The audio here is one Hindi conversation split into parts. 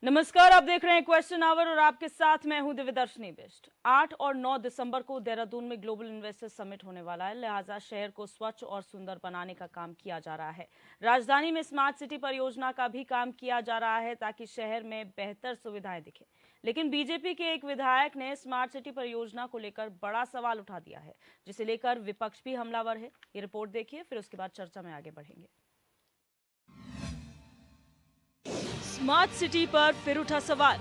नमस्कार, आप देख रहे हैं क्वेश्चन आवर और आपके साथ मैं हूं दिव्यदर्शनी बिष्ट। 8 और 9 दिसंबर को देहरादून में ग्लोबल इन्वेस्टर समिट होने वाला है, लिहाजा शहर को स्वच्छ और सुंदर बनाने का काम किया जा रहा है। राजधानी में स्मार्ट सिटी परियोजना का भी काम किया जा रहा है ताकि शहर में बेहतर सुविधाएं दिखे। लेकिन बीजेपी के एक विधायक ने स्मार्ट सिटी परियोजना को लेकर बड़ा सवाल उठा दिया है, जिसे लेकर विपक्ष भी हमलावर है। ये रिपोर्ट देखिए, फिर उसके बाद चर्चा में आगे बढ़ेंगे। स्मार्ट सिटी पर फिर उठा सवाल।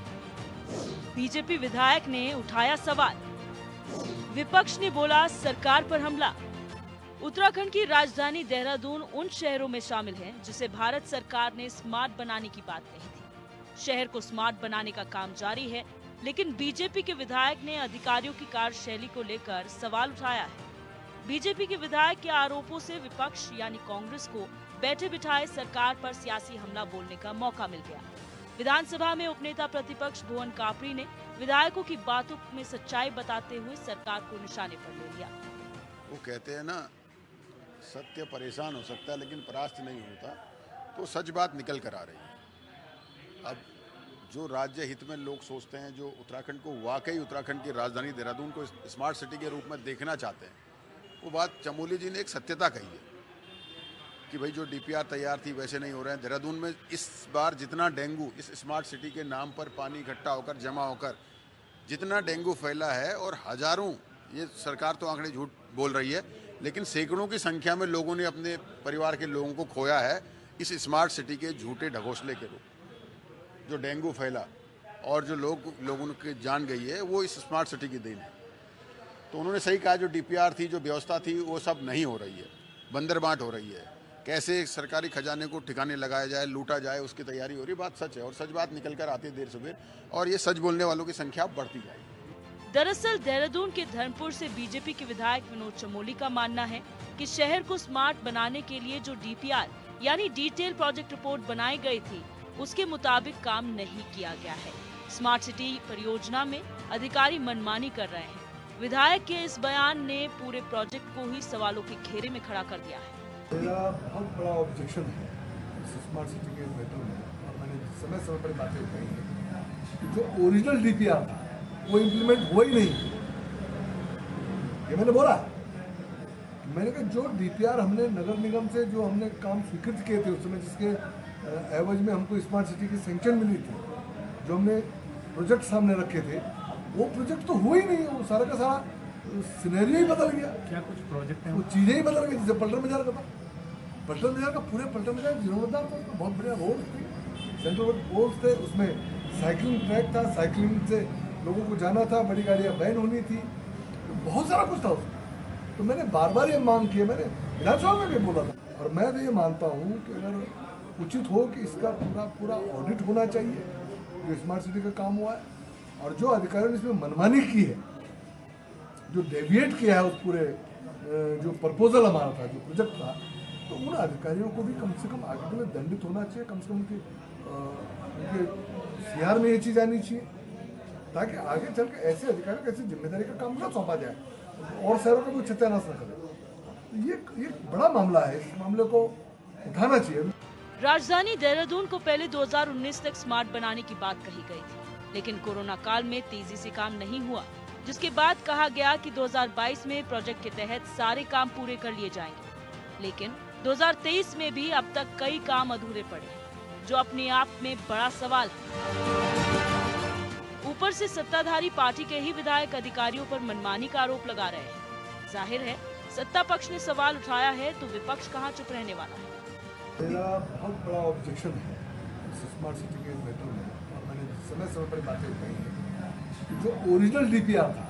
बीजेपी विधायक ने उठाया सवाल। विपक्ष ने बोला सरकार पर हमला। उत्तराखंड की राजधानी देहरादून उन शहरों में शामिल है जिसे भारत सरकार ने स्मार्ट बनाने की बात कही थी। शहर को स्मार्ट बनाने का काम जारी है, लेकिन बीजेपी के विधायक ने अधिकारियों की कार्यशैली को लेकर सवाल उठाया है। बीजेपी के विधायक के आरोपों से विपक्ष यानी कांग्रेस को बैठे बिठाए सरकार पर सियासी हमला बोलने का मौका मिल गया। विधानसभा में उपनेता प्रतिपक्ष भुवन कापड़ी ने विधायकों की बातों में सच्चाई बताते हुए सरकार को निशाने पर ले लिया। वो कहते हैं ना, सत्य परेशान हो सकता है लेकिन परास्त नहीं होता, तो सच बात निकल कर आ रही है। अब जो राज्य हित में लोग सोचते हैं, जो उत्तराखंड को वाकई उत्तराखंड की राजधानी देहरादून को स्मार्ट सिटी के रूप में देखना चाहते हैं, वो बात चमोली जी ने एक सत्यता कही है कि भाई जो डीपीआर तैयार थी वैसे नहीं हो रहे हैं। देहरादून में इस बार जितना डेंगू इस स्मार्ट सिटी के नाम पर पानी इकट्ठा होकर जमा होकर जितना डेंगू फैला है, और हजारों, ये सरकार तो आंकड़े झूठ बोल रही है, लेकिन सैकड़ों की संख्या में लोगों ने अपने परिवार के लोगों को खोया है इस स्मार्ट सिटी के झूठे ढकोसले के रूप। जो डेंगू फैला और जो लोगों की जान गई है, वो इस स्मार्ट सिटी की देन है। तो उन्होंने सही कहा, जो डीपीआर थी, जो व्यवस्था थी, वो सब नहीं हो रही है, बंदरबांट हो रही है। कैसे सरकारी खजाने को ठिकाने लगाया जाए, लूटा जाए, उसकी तैयारी हो रही। बात सच है और सच बात निकल कर आती है देर सवेर, और ये सच बोलने वालों की संख्या बढ़ती जाएगी। दरअसल देहरादून के धर्मपुर से बीजेपी के विधायक विनोद चमोली का मानना है कि शहर को स्मार्ट बनाने के लिए जो डीपीआर यानी डिटेल प्रोजेक्ट रिपोर्ट बनाई गई थी, उसके मुताबिक काम नहीं किया गया है। स्मार्ट सिटी परियोजना में अधिकारी मनमानी कर रहे हैं। विधायक के इस बयान ने पूरे प्रोजेक्ट को ही सवालों के घेरे में खड़ा कर दिया है। मेरा बहुत बड़ा ऑब्जेक्शन है इस स्मार्ट सिटी के मैटर में, और मैंने समय समय पर बातें कही हैं कि जो ओरिजिनल डीपीआर था वो इम्प्लीमेंट हुआ ही नहीं। ये मैंने बोला, मैंने कहा जो डीपीआर हमने नगर निगम से जो हमने काम स्वीकृत किए थे उस समय, जिसके एवज में हमको स्मार्ट सिटी की सैंक्शन मिली थी, जो हमने प्रोजेक्ट सामने रखे थे, वो प्रोजेक्ट तो हुआ ही नहीं। वो सारा का सारा सिनेरियो ही बदल गया। क्या कुछ प्रोजेक्ट है, वो चीज़ें ही बदल गई। जैसे पल्टन बाजार का था, पल्टन बाजार का पूरे पल्टन बाजार जीर्णोद्धार था, बहुत बढ़िया रोड थे, सेंट्रल रोड थे, उसमें साइकिलिंग ट्रैक था, साइकिलिंग से लोगों को जाना था, बड़ी गाड़ियाँ बैन होनी थी, तो बहुत सारा कुछ था उसमें। तो मैंने बार बार ये मांग की, मैंने विधानसभा में भी बोला था, और मैं तो ये मानता हूँ कि अगर उचित हो कि इसका पूरा ऑडिट होना चाहिए जो स्मार्ट सिटी का काम हुआ है, और जो अधिकारियों ने इसमें मनमानी की है, जो डेविएट किया है उस पूरे जो प्रपोजल हमारा था, जो प्रोजेक्ट था, तो उन अधिकारियों को भी कम से कम आगे में दंडित होना चाहिए। कम से कम उनके सीआर में ये चीज़ आनी चाहिए, ताकि आगे चल के ऐसे अधिकारियों को ऐसी जिम्मेदारी का काम ना सौंपा जाए और शहरों का कोई सत्यानाश न करे। तो ये बड़ा मामला है, इस मामले को उठाना चाहिए। राजधानी देहरादून को पहले 2019 तक स्मार्ट बनाने की बात कही गई थी, लेकिन कोरोना काल में तेजी से काम नहीं हुआ, जिसके बाद कहा गया कि 2022 में प्रोजेक्ट के तहत सारे काम पूरे कर लिए जाएंगे। लेकिन 2023 में भी अब तक कई काम अधूरे पड़े हैं, जो अपने आप में बड़ा सवाल है। ऊपर से सत्ताधारी पार्टी के ही विधायक अधिकारियों पर मनमानी का आरोप लगा रहे हैं। जाहिर है सत्ता पक्ष ने सवाल उठाया है तो विपक्ष कहाँ चुप रहने वाला है। मेरा बहुत बड़ा ऑब्जेक्शन है इस स्मार्ट सिटी के मैटर में, और मैंने समय समय पर बातें कही हैं कि जो ओरिजिनल डीपीआर था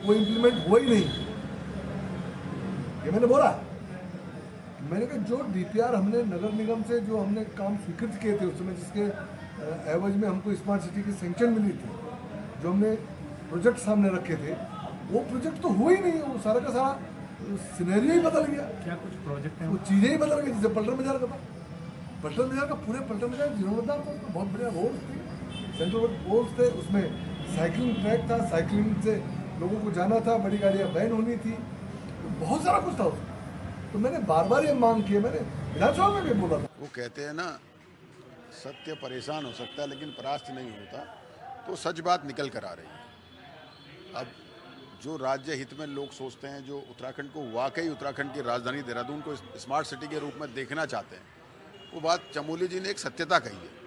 वो इम्प्लीमेंट हुआ ही नहीं। ये मैंने बोला, मैंने कहा जो डीपीआर हमने नगर निगम से जो हमने काम स्वीकृत किए थे उस समय, जिसके एवज में हमको स्मार्ट सिटी की सैंक्शन मिली थी, जो हमने प्रोजेक्ट सामने रखे थे, वो प्रोजेक्ट तो हुआ ही नहीं। वो सारा का सारा सिनेरियो ही बदल गया। क्या कुछ प्रोजेक्ट है, वो चीज़ें ही बदल गई। जैसे पल्टन बाजार का था, पल्टन बाजार का पूरे पल्टन बाजार जीर्णोद्धार था, बहुत बढ़िया रोड थे, सेंट्रल रोड थे, उसमें साइकिलिंग ट्रैक था, साइकिलिंग से लोगों को जाना था, बड़ी गाड़ियाँ बैन होनी थी, तो बहुत सारा कुछ था उसमें। तो मैंने बार बार ये मांग की, मैंने विधानसभा में भी बोला था। वो कहते हैं ना, सत्य परेशान हो सकता है लेकिन परास्त नहीं होता, तो सच बात निकल कर आ रही है। अब जो राज्य हित में लोग सोचते हैं, जो उत्तराखंड को वाकई उत्तराखंड की राजधानी देहरादून को स्मार्ट सिटी के रूप में देखना चाहते हैं, वो बात चमोली जी ने एक सत्यता कही है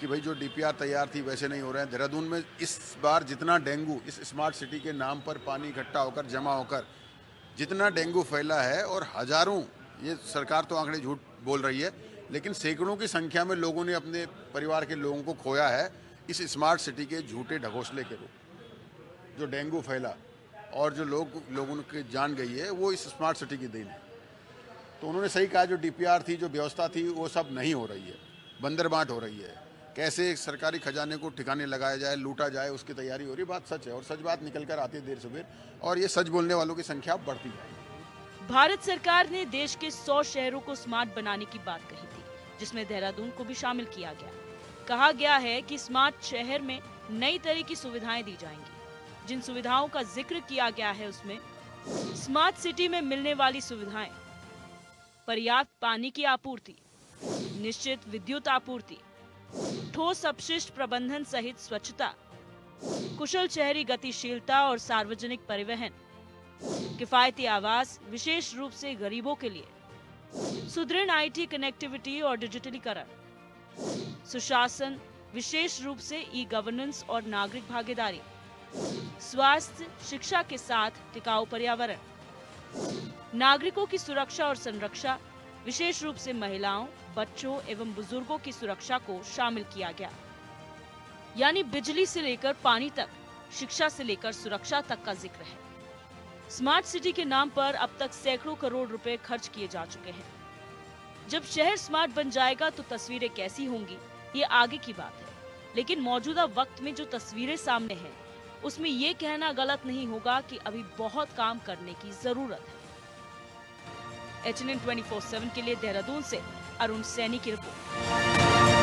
कि भाई जो डीपीआर तैयार थी वैसे नहीं हो रहे हैं। देहरादून में इस बार जितना डेंगू इस स्मार्ट सिटी के नाम पर पानी इकट्ठा होकर जमा होकर जितना डेंगू फैला है, और हजारों, ये सरकार तो आंकड़े झूठ बोल रही है, लेकिन सैकड़ों की संख्या में लोगों ने अपने परिवार के लोगों को खोया है इस स्मार्ट सिटी के झूठे ढकोसले के रूप। जो डेंगू फैला और जो लोगों की जान गई है, वो इस स्मार्ट सिटी की देन है। तो उन्होंने सही कहा, जो डीपीआर थी, जो व्यवस्था थी, वो सब नहीं हो रही है, बंदरबांट हो रही है। कैसे सरकारी खजाने को ठिकाने लगाया जाए, लूटा जाए, उसकी तैयारी हो रही। बात सच है और सच बात निकल कर आती है देर सवेर, और ये सच बोलने वालों की संख्या बढ़ती है। भारत सरकार ने देश के 100 शहरों को स्मार्ट बनाने की बात कही थी, जिसमें देहरादून को भी शामिल किया गया। कहा गया है कि स्मार्ट शहर में नई तरह की सुविधाएं दी जाएंगी। जिन सुविधाओं का जिक्र किया गया है उसमें स्मार्ट सिटी में मिलने वाली सुविधाएं, पर्याप्त पानी की आपूर्ति, निश्चित विद्युत आपूर्ति, ठोस अपशिष्ट प्रबंधन सहित स्वच्छता, कुशल शहरी गतिशीलता और सार्वजनिक परिवहन, किफायती आवास विशेष रूप से गरीबों के लिए, सुदृढ़ आईटी कनेक्टिविटी और डिजिटलीकरण, सुशासन विशेष रूप से ई गवर्नेंस और नागरिक भागीदारी, स्वास्थ्य शिक्षा के साथ टिकाऊ पर्यावरण, नागरिकों की सुरक्षा और संरक्षा, विशेष रूप से महिलाओं, बच्चों एवं बुजुर्गों की सुरक्षा को शामिल किया गया। यानी बिजली से लेकर पानी तक, शिक्षा से लेकर सुरक्षा तक का जिक्र है। स्मार्ट सिटी के नाम पर अब तक सैकड़ों करोड़ रुपए खर्च किए जा चुके हैं। जब शहर स्मार्ट बन जाएगा तो तस्वीरें कैसी होंगी, ये आगे की बात है। लेकिन मौजूदा वक्त में जो तस्वीरें सामने हैं, उसमें ये कहना गलत नहीं होगा कि अभी बहुत काम करने की जरूरत है। HNN 24/7 के लिए देहरादून से अरुण सैनी की रिपोर्ट।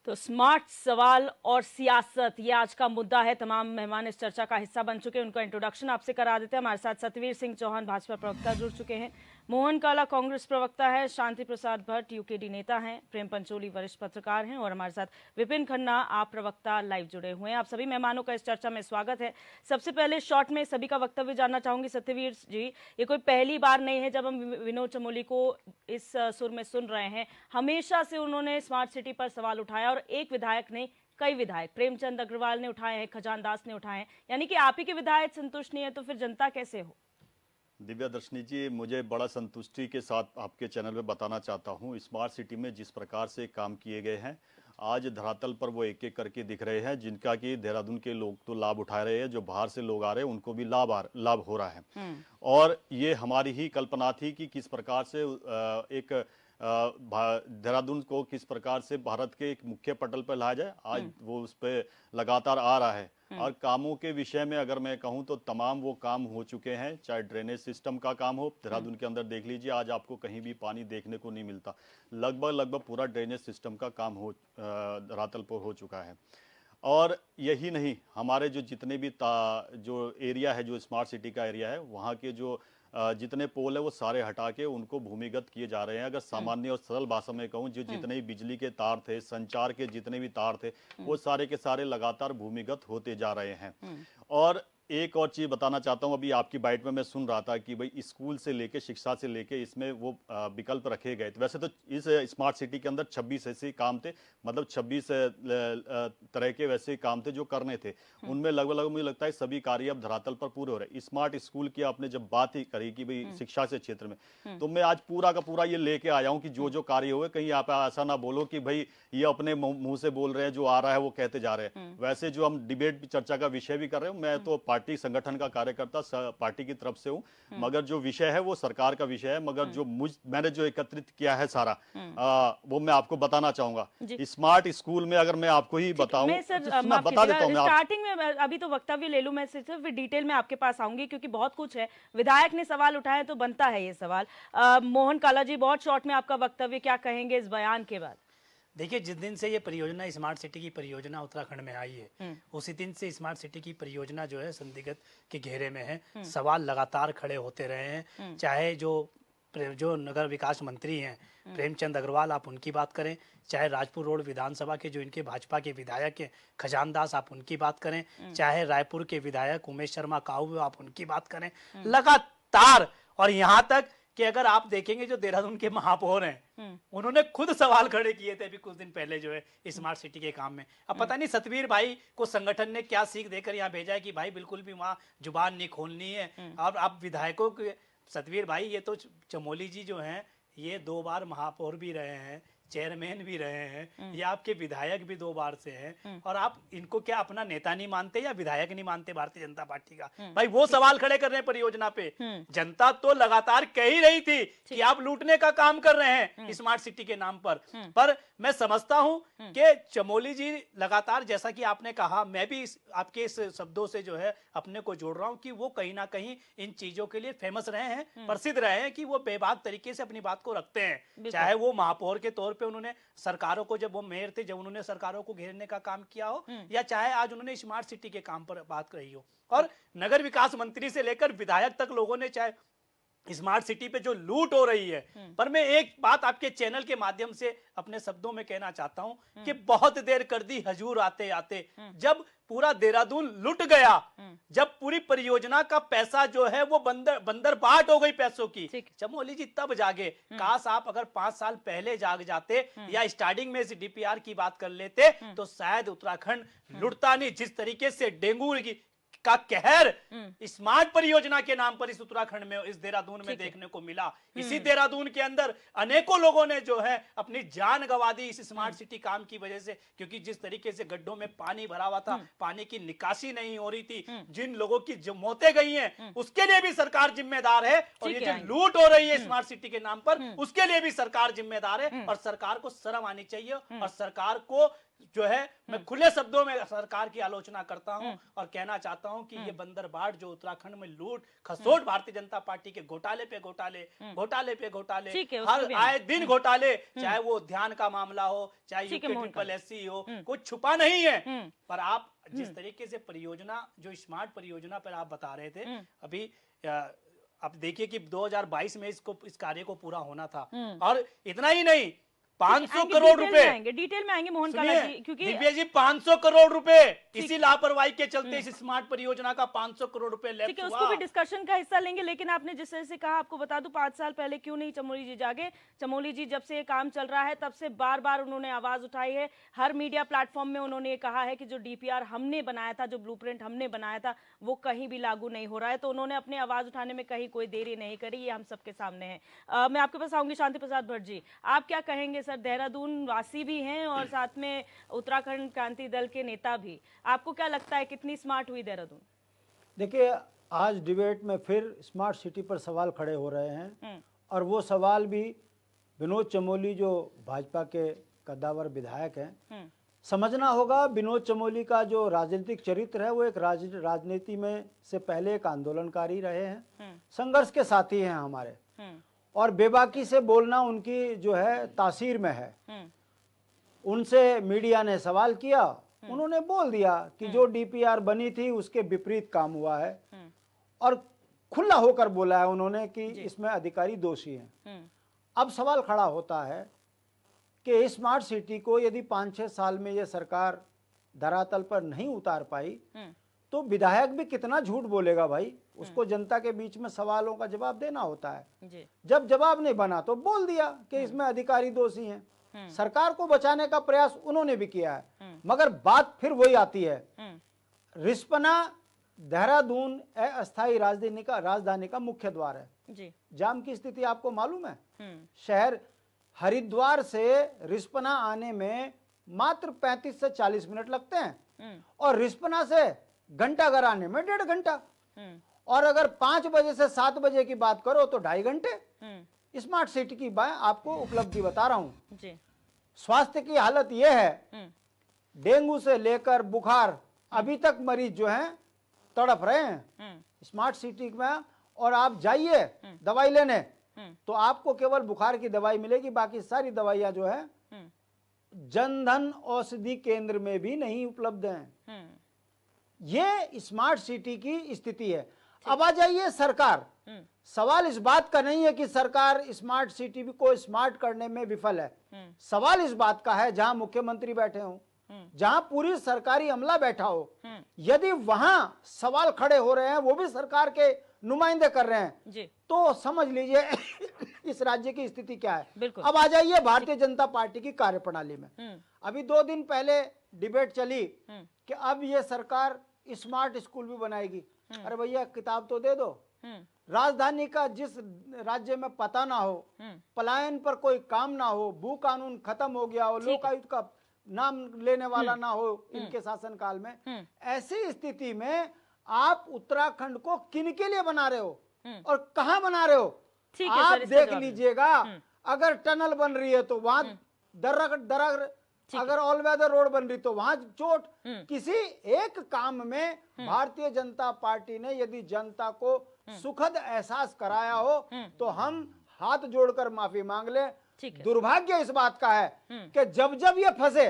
तो स्मार्ट सवाल और सियासत, ये आज का मुद्दा है। तमाम मेहमान इस चर्चा का हिस्सा बन चुके हैं, उनका इंट्रोडक्शन आपसे करा देते हैं। हमारे साथ सतवीर सिंह चौहान भाजपा प्रवक्ता जुड़ चुके हैं, मोहन काला कांग्रेस प्रवक्ता है, शांति प्रसाद भट्ट यूकेडी नेता हैं, प्रेम पंचोली वरिष्ठ पत्रकार हैं, और हमारे साथ विपिन खन्ना आप प्रवक्ता लाइव जुड़े हुए हैं। आप सभी मेहमानों का इस चर्चा में स्वागत है। सबसे पहले शॉर्ट में सभी का वक्तव्य जानना चाहूंगी। सत्यवीर जी, ये कोई पहली बार नहीं है जब हम विनोद चमोली को इस सुर में सुन रहे हैं। हमेशा से उन्होंने स्मार्ट सिटी पर सवाल उठाया, और एक विधायक ने, कई विधायक, प्रेमचंद अग्रवाल ने उठाए हैं, खजान दास ने उठाए हैं। यानी कि आप ही के विधायक संतुष्ट नहीं है तो फिर जनता कैसे हो? दिव्या दर्शनी जी, मुझे बड़ा संतुष्टि के साथ आपके चैनल पे बताना चाहता हूँ, स्मार्ट सिटी में जिस प्रकार से काम किए गए हैं, आज धरातल पर वो एक एक करके दिख रहे हैं, जिनका कि देहरादून के लोग तो लाभ उठा रहे हैं, जो बाहर से लोग आ रहे हैं उनको भी लाभ हो रहा है। और ये हमारी ही कल्पना थी कि किस प्रकार से एक देहरादून को किस प्रकार से भारत के एक मुख्य पटल पर लाया जाए। आज वो उस पर लगातार आ रहा है। और कामों के विषय में अगर मैं कहूं तो तमाम वो काम हो चुके हैं, चाहे ड्रेनेज सिस्टम का काम हो, देहरादून के अंदर देख लीजिए, आज आपको कहीं भी पानी देखने को नहीं मिलता। लगभग पूरा ड्रेनेज सिस्टम का काम हो धरातल पर हो चुका है। और यही नहीं, हमारे जो जितने भी जो एरिया है, जो स्मार्ट सिटी का एरिया है, वहाँ के जो जितने पोल है वो सारे हटा के उनको भूमिगत किए जा रहे हैं। अगर सामान्य और सरल भाषा में कहूँ, जो जितने भी बिजली के तार थे, संचार के जितने भी तार थे, वो सारे के सारे लगातार भूमिगत होते जा रहे हैं। और एक और चीज बताना चाहता हूं, अभी आपकी बाइट में मैं सुन रहा था कि भाई स्कूल से लेके, शिक्षा से लेके इसमें वो विकल्प रखे गए थे। वैसे तो इस स्मार्ट सिटी के अंदर 26 ऐसे काम थे, मतलब 26 तरह के वैसे काम थे जो करने थे। उनमें लगभग मुझे लगता है सभी कार्य अब धरातल पर पूरे हो रहे। स्मार्ट स्कूल की आपने जब बात ही करी कि भाई शिक्षा से क्षेत्र में, तो मैं आज पूरा का पूरा ये लेके आया हूँ कि जो जो कार्य हुए, कहीं आप ऐसा ना बोलो कि भाई ये अपने मुंह से बोल रहे हैं, जो आ रहा है वो कहते जा रहे हैं। वैसे जो हम डिबेट चर्चा का विषय भी कर रहे हैं, मैं तो पार्टी संगठन का कार्यकर्ता पार्टी की तरफ से हूं, मगर जो विषय है वो सरकार का विषय है। मगर जो मैंने जो एकत्रित किया है सारा, वो मैं आपको बताना चाहूंगा। स्मार्ट स्कूल में अगर मैं आपको ही बताऊं, मैं बता देता हूं। स्टार्टिंग में अभी तो वक्तव्य ले लूं, मैं सिर्फ डिटेल में आपके पास आऊंगी क्योंकि बहुत कुछ है। विधायक ने सवाल उठाया तो बनता है ये सवाल। मोहन काला जी, बहुत शॉर्ट में आपका वक्तव्य, क्या कहेंगे इस बयान के बाद? देखिए, जिस दिन से ये परियोजना स्मार्ट सिटी की परियोजना उत्तराखंड में आई है, उसी दिन से स्मार्ट सिटी की परियोजना जो है संदिग्ध के घेरे में है। सवाल लगातार खड़े होते रहे हैं, चाहे जो नगर विकास मंत्री हैं प्रेमचंद अग्रवाल, आप उनकी बात करें, चाहे राजपुर रोड विधानसभा के जो इनके भाजपा के विधायक हैं खजान दास, आप उनकी बात करें, चाहे रायपुर के विधायक उमेश शर्मा काऊ, आप उनकी बात करें, लगातार। और यहाँ तक कि अगर आप देखेंगे जो देहरादून के महापौर हैं, उन्होंने खुद सवाल खड़े किए थे अभी कुछ दिन पहले जो है स्मार्ट सिटी के काम में। अब पता नहीं सतवीर भाई को संगठन ने क्या सीख देकर यहाँ भेजा है कि भाई बिल्कुल भी वहाँ जुबान नहीं खोलनी है। अब आप विधायकों के सतवीर भाई, ये तो चमोली जी जो हैं ये 2 बार महापौर भी रहे हैं, चेयरमैन भी रहे हैं, ये आपके विधायक भी 2 बार से हैं, और आप इनको क्या अपना नेता नहीं मानते या विधायक नहीं मानते भारतीय जनता पार्टी का? भाई वो सवाल खड़े कर रहे हैं परियोजना पे। जनता तो लगातार कह ही रही थी कि आप लूटने का काम कर रहे हैं स्मार्ट सिटी के नाम पर मैं समझता हूं कि चमोली जी लगातार, जैसा कि आपने कहा, मैं भी आपके इस शब्दों से जो है अपने को जोड़ रहा हूं कि वो कहीं ना कहीं इन चीजों के लिए फेमस रहे हैं, प्रसिद्ध रहे हैं कि वो बेबाक तरीके से अपनी बात को रखते हैं। चाहे वो महापौर के तौर पे उन्होंने सरकारों को, जब वो मेयर थे, जब उन्होंने सरकारों को घेरने का काम किया हो, या चाहे आज उन्होंने स्मार्ट सिटी के काम पर बात कही हो, और नगर विकास मंत्री से लेकर विधायक तक लोगों ने चाहे स्मार्ट सिटी पे जो लूट हो रही है। पर मैं एक बात आपके चैनल के माध्यम से अपने शब्दों में कहना चाहता हूं कि बहुत देर कर दी हजूर आते आते। जब पूरा देहरादून लुट गया, जब पूरी परियोजना का पैसा जो है वो बंदर बाट हो गई पैसों की, चमोली जी तब जागे। काश आप अगर 5 साल पहले जाग जाते या स्टार्टिंग में इस डीपीआर की बात कर लेते तो शायद उत्तराखंड लुटता नहीं। जिस तरीके से डेंगू का कहर स्मार्ट परियोजना के नाम पर इस उत्तराखंड में, इस देहरादून में देखने को मिला। इसी देहरादून के अंदर अनेकों लोगों ने जो है अपनी जान गंवा दी इस स्मार्ट सिटी काम की वजह से, क्योंकि जिस तरीके से गड्ढों में पानी भरा हुआ था, पानी की निकासी नहीं हो रही थी, जिन लोगों की जो मौतें गई हैं उसके लिए भी सरकार जिम्मेदार है, और ये जो लूट हो रही है स्मार्ट सिटी के नाम पर उसके लिए भी सरकार जिम्मेदार है। और सरकार को शर्म आनी चाहिए, और सरकार को जो है मैं खुले शब्दों में सरकार की आलोचना करता हूं और कहना चाहता हूं कि ये बंदरबाट जो उत्तराखंड में लूट खसोट, भारतीय जनता पार्टी के घोटाले पे घोटाले, हर आए दिन घोटाले, चाहे वो उद्यान का मामला हो, चाहे यूपी हो, कुछ छुपा नहीं है। पर आप जिस तरीके से परियोजना, जो स्मार्ट परियोजना पर आप बता रहे थे अभी, आप देखिए कि 2022 में इस कार्य को पूरा होना था, और इतना ही नहीं 500 करोड़ रुपए, डिटेल में आएंगे मोहन काला जी, क्योंकि दिव्या जी 500 करोड़ रुपए इसी लापरवाही के चलते इस स्मार्ट परियोजना का 500 करोड़ रुपए लेफ्ट हुआ। उसको भी डिस्कशन का हिस्सा लेंगे, लेकिन आपने जिस तरह से कहा, आपको बता दूं 5 साल पहले क्यों नहीं चमोली जी जागे। चमोली जी जब से ये काम चल रहा है तब से बार बार उन्होंने आवाज उठाई है, हर मीडिया प्लेटफॉर्म में उन्होंने ये कहा है कि जो डीपीआर हमने बनाया था, जो ब्लूप्रिंट हमने बनाया था, वो कहीं भी लागू नहीं हो रहा है। तो उन्होंने अपने आवाज उठाने में कहीं कोई देरी नहीं करी, ये हम सबके सामने है। मैं आपके पास आऊंगी शांति प्रसाद भट्ट जी, आप क्या कहेंगे? सर देहरादून वासी भी हैं और साथ में उत्तराखंड क्रांति दल के नेता भी, आपको क्या लगता है कितनी स्मार्ट हुई देहरादून? देखिए, आज डिबेट में फिर स्मार्ट सिटी पर सवाल खड़े हो रहे हैं, और वो सवाल भी विनोद चमोली जो भाजपा के कद्दावर विधायक हैं, समझना होगा विनोद चमोली का जो राजनीतिक चरित्र है वो एक राजनीति में से पहले एक आंदोलनकारी रहे हैं, संघर्ष के साथी हैं हमारे, और बेबाकी से बोलना उनकी जो है तासीर में है। उनसे मीडिया ने सवाल किया, उन्होंने बोल दिया कि जो डीपीआर बनी थी उसके विपरीत काम हुआ है, और खुला होकर बोला है उन्होंने कि इसमें अधिकारी दोषी हैं। अब सवाल खड़ा होता है कि स्मार्ट सिटी को यदि 5-6 साल में यह सरकार धरातल पर नहीं उतार पाई तो विधायक भी कितना झूठ बोलेगा भाई, उसको जनता के बीच में सवालों का जवाब देना होता है। जब जवाब नहीं बना तो बोल दिया कि इसमें अधिकारी दोषी हैं। सरकार को बचाने का प्रयास उन्होंने भी किया है, मगर बात फिर वही आती है, रिस्पना देहरादून अस्थायी राजधानी का मुख्य द्वार है। जाम की स्थिति आपको मालूम है, शहर हरिद्वार से रिस्पना आने में मात्र 35 से 40 मिनट लगते हैं, और रिस्पना से घंटाघर आने में 1.5 घंटा, और अगर 5 बजे से 7 बजे की बात करो तो 2.5 घंटे। स्मार्ट सिटी की आपको उपलब्धि बता रहा हूं। स्वास्थ्य की हालत यह है, डेंगू से लेकर बुखार अभी तक मरीज जो हैं तड़प रहे हैं स्मार्ट सिटी में, और आप जाइए दवाई लेने तो आपको केवल बुखार की दवाई मिलेगी, बाकी सारी दवाइयां जो है जनधन औषधि केंद्र में भी नहीं उपलब्ध हैं। ये स्मार्ट सिटी की स्थिति है। अब आ जाइए सरकार। सवाल इस बात का नहीं है कि सरकार स्मार्ट सिटी को स्मार्ट करने में विफल है। सवाल इस बात का है जहां मुख्यमंत्री बैठे हों, जहां पूरी सरकारी अमला बैठा हो, यदि वहां सवाल खड़े हो रहे हैं, वो भी सरकार के नुमाइंदे कर रहे हैं जी। तो समझ लीजिए इस राज्य की स्थिति क्या है। बिल्कुल। अब आ जाइए भारतीय जनता पार्टी की कार्यप्रणाली में। अभी 2 दिन पहले डिबेट चली कि अब ये सरकार स्मार्ट स्कूल भी बनाएगी। अरे भैया किताब तो दे दो। राजधानी का जिस राज्य में पता ना हो, पलायन पर कोई काम ना हो, भू कानून खत्म हो गया हो, लोकायुक्त का नाम लेने वाला ना हो इनके शासनकाल में, ऐसी स्थिति में आप उत्तराखंड को किन के लिए बना रहे हो और कहां बना रहे हो? आप देख लीजिएगा, अगर टनल बन रही है तो वहां दर्रा, अगर ऑल वेदर रोड बन रही तो वहां चोट। किसी एक काम में भारतीय जनता पार्टी ने यदि जनता को सुखद एहसास कराया हो तो हम हाथ जोड़कर माफी मांग ले। दुर्भाग्य इस बात का है कि जब जब ये फंसे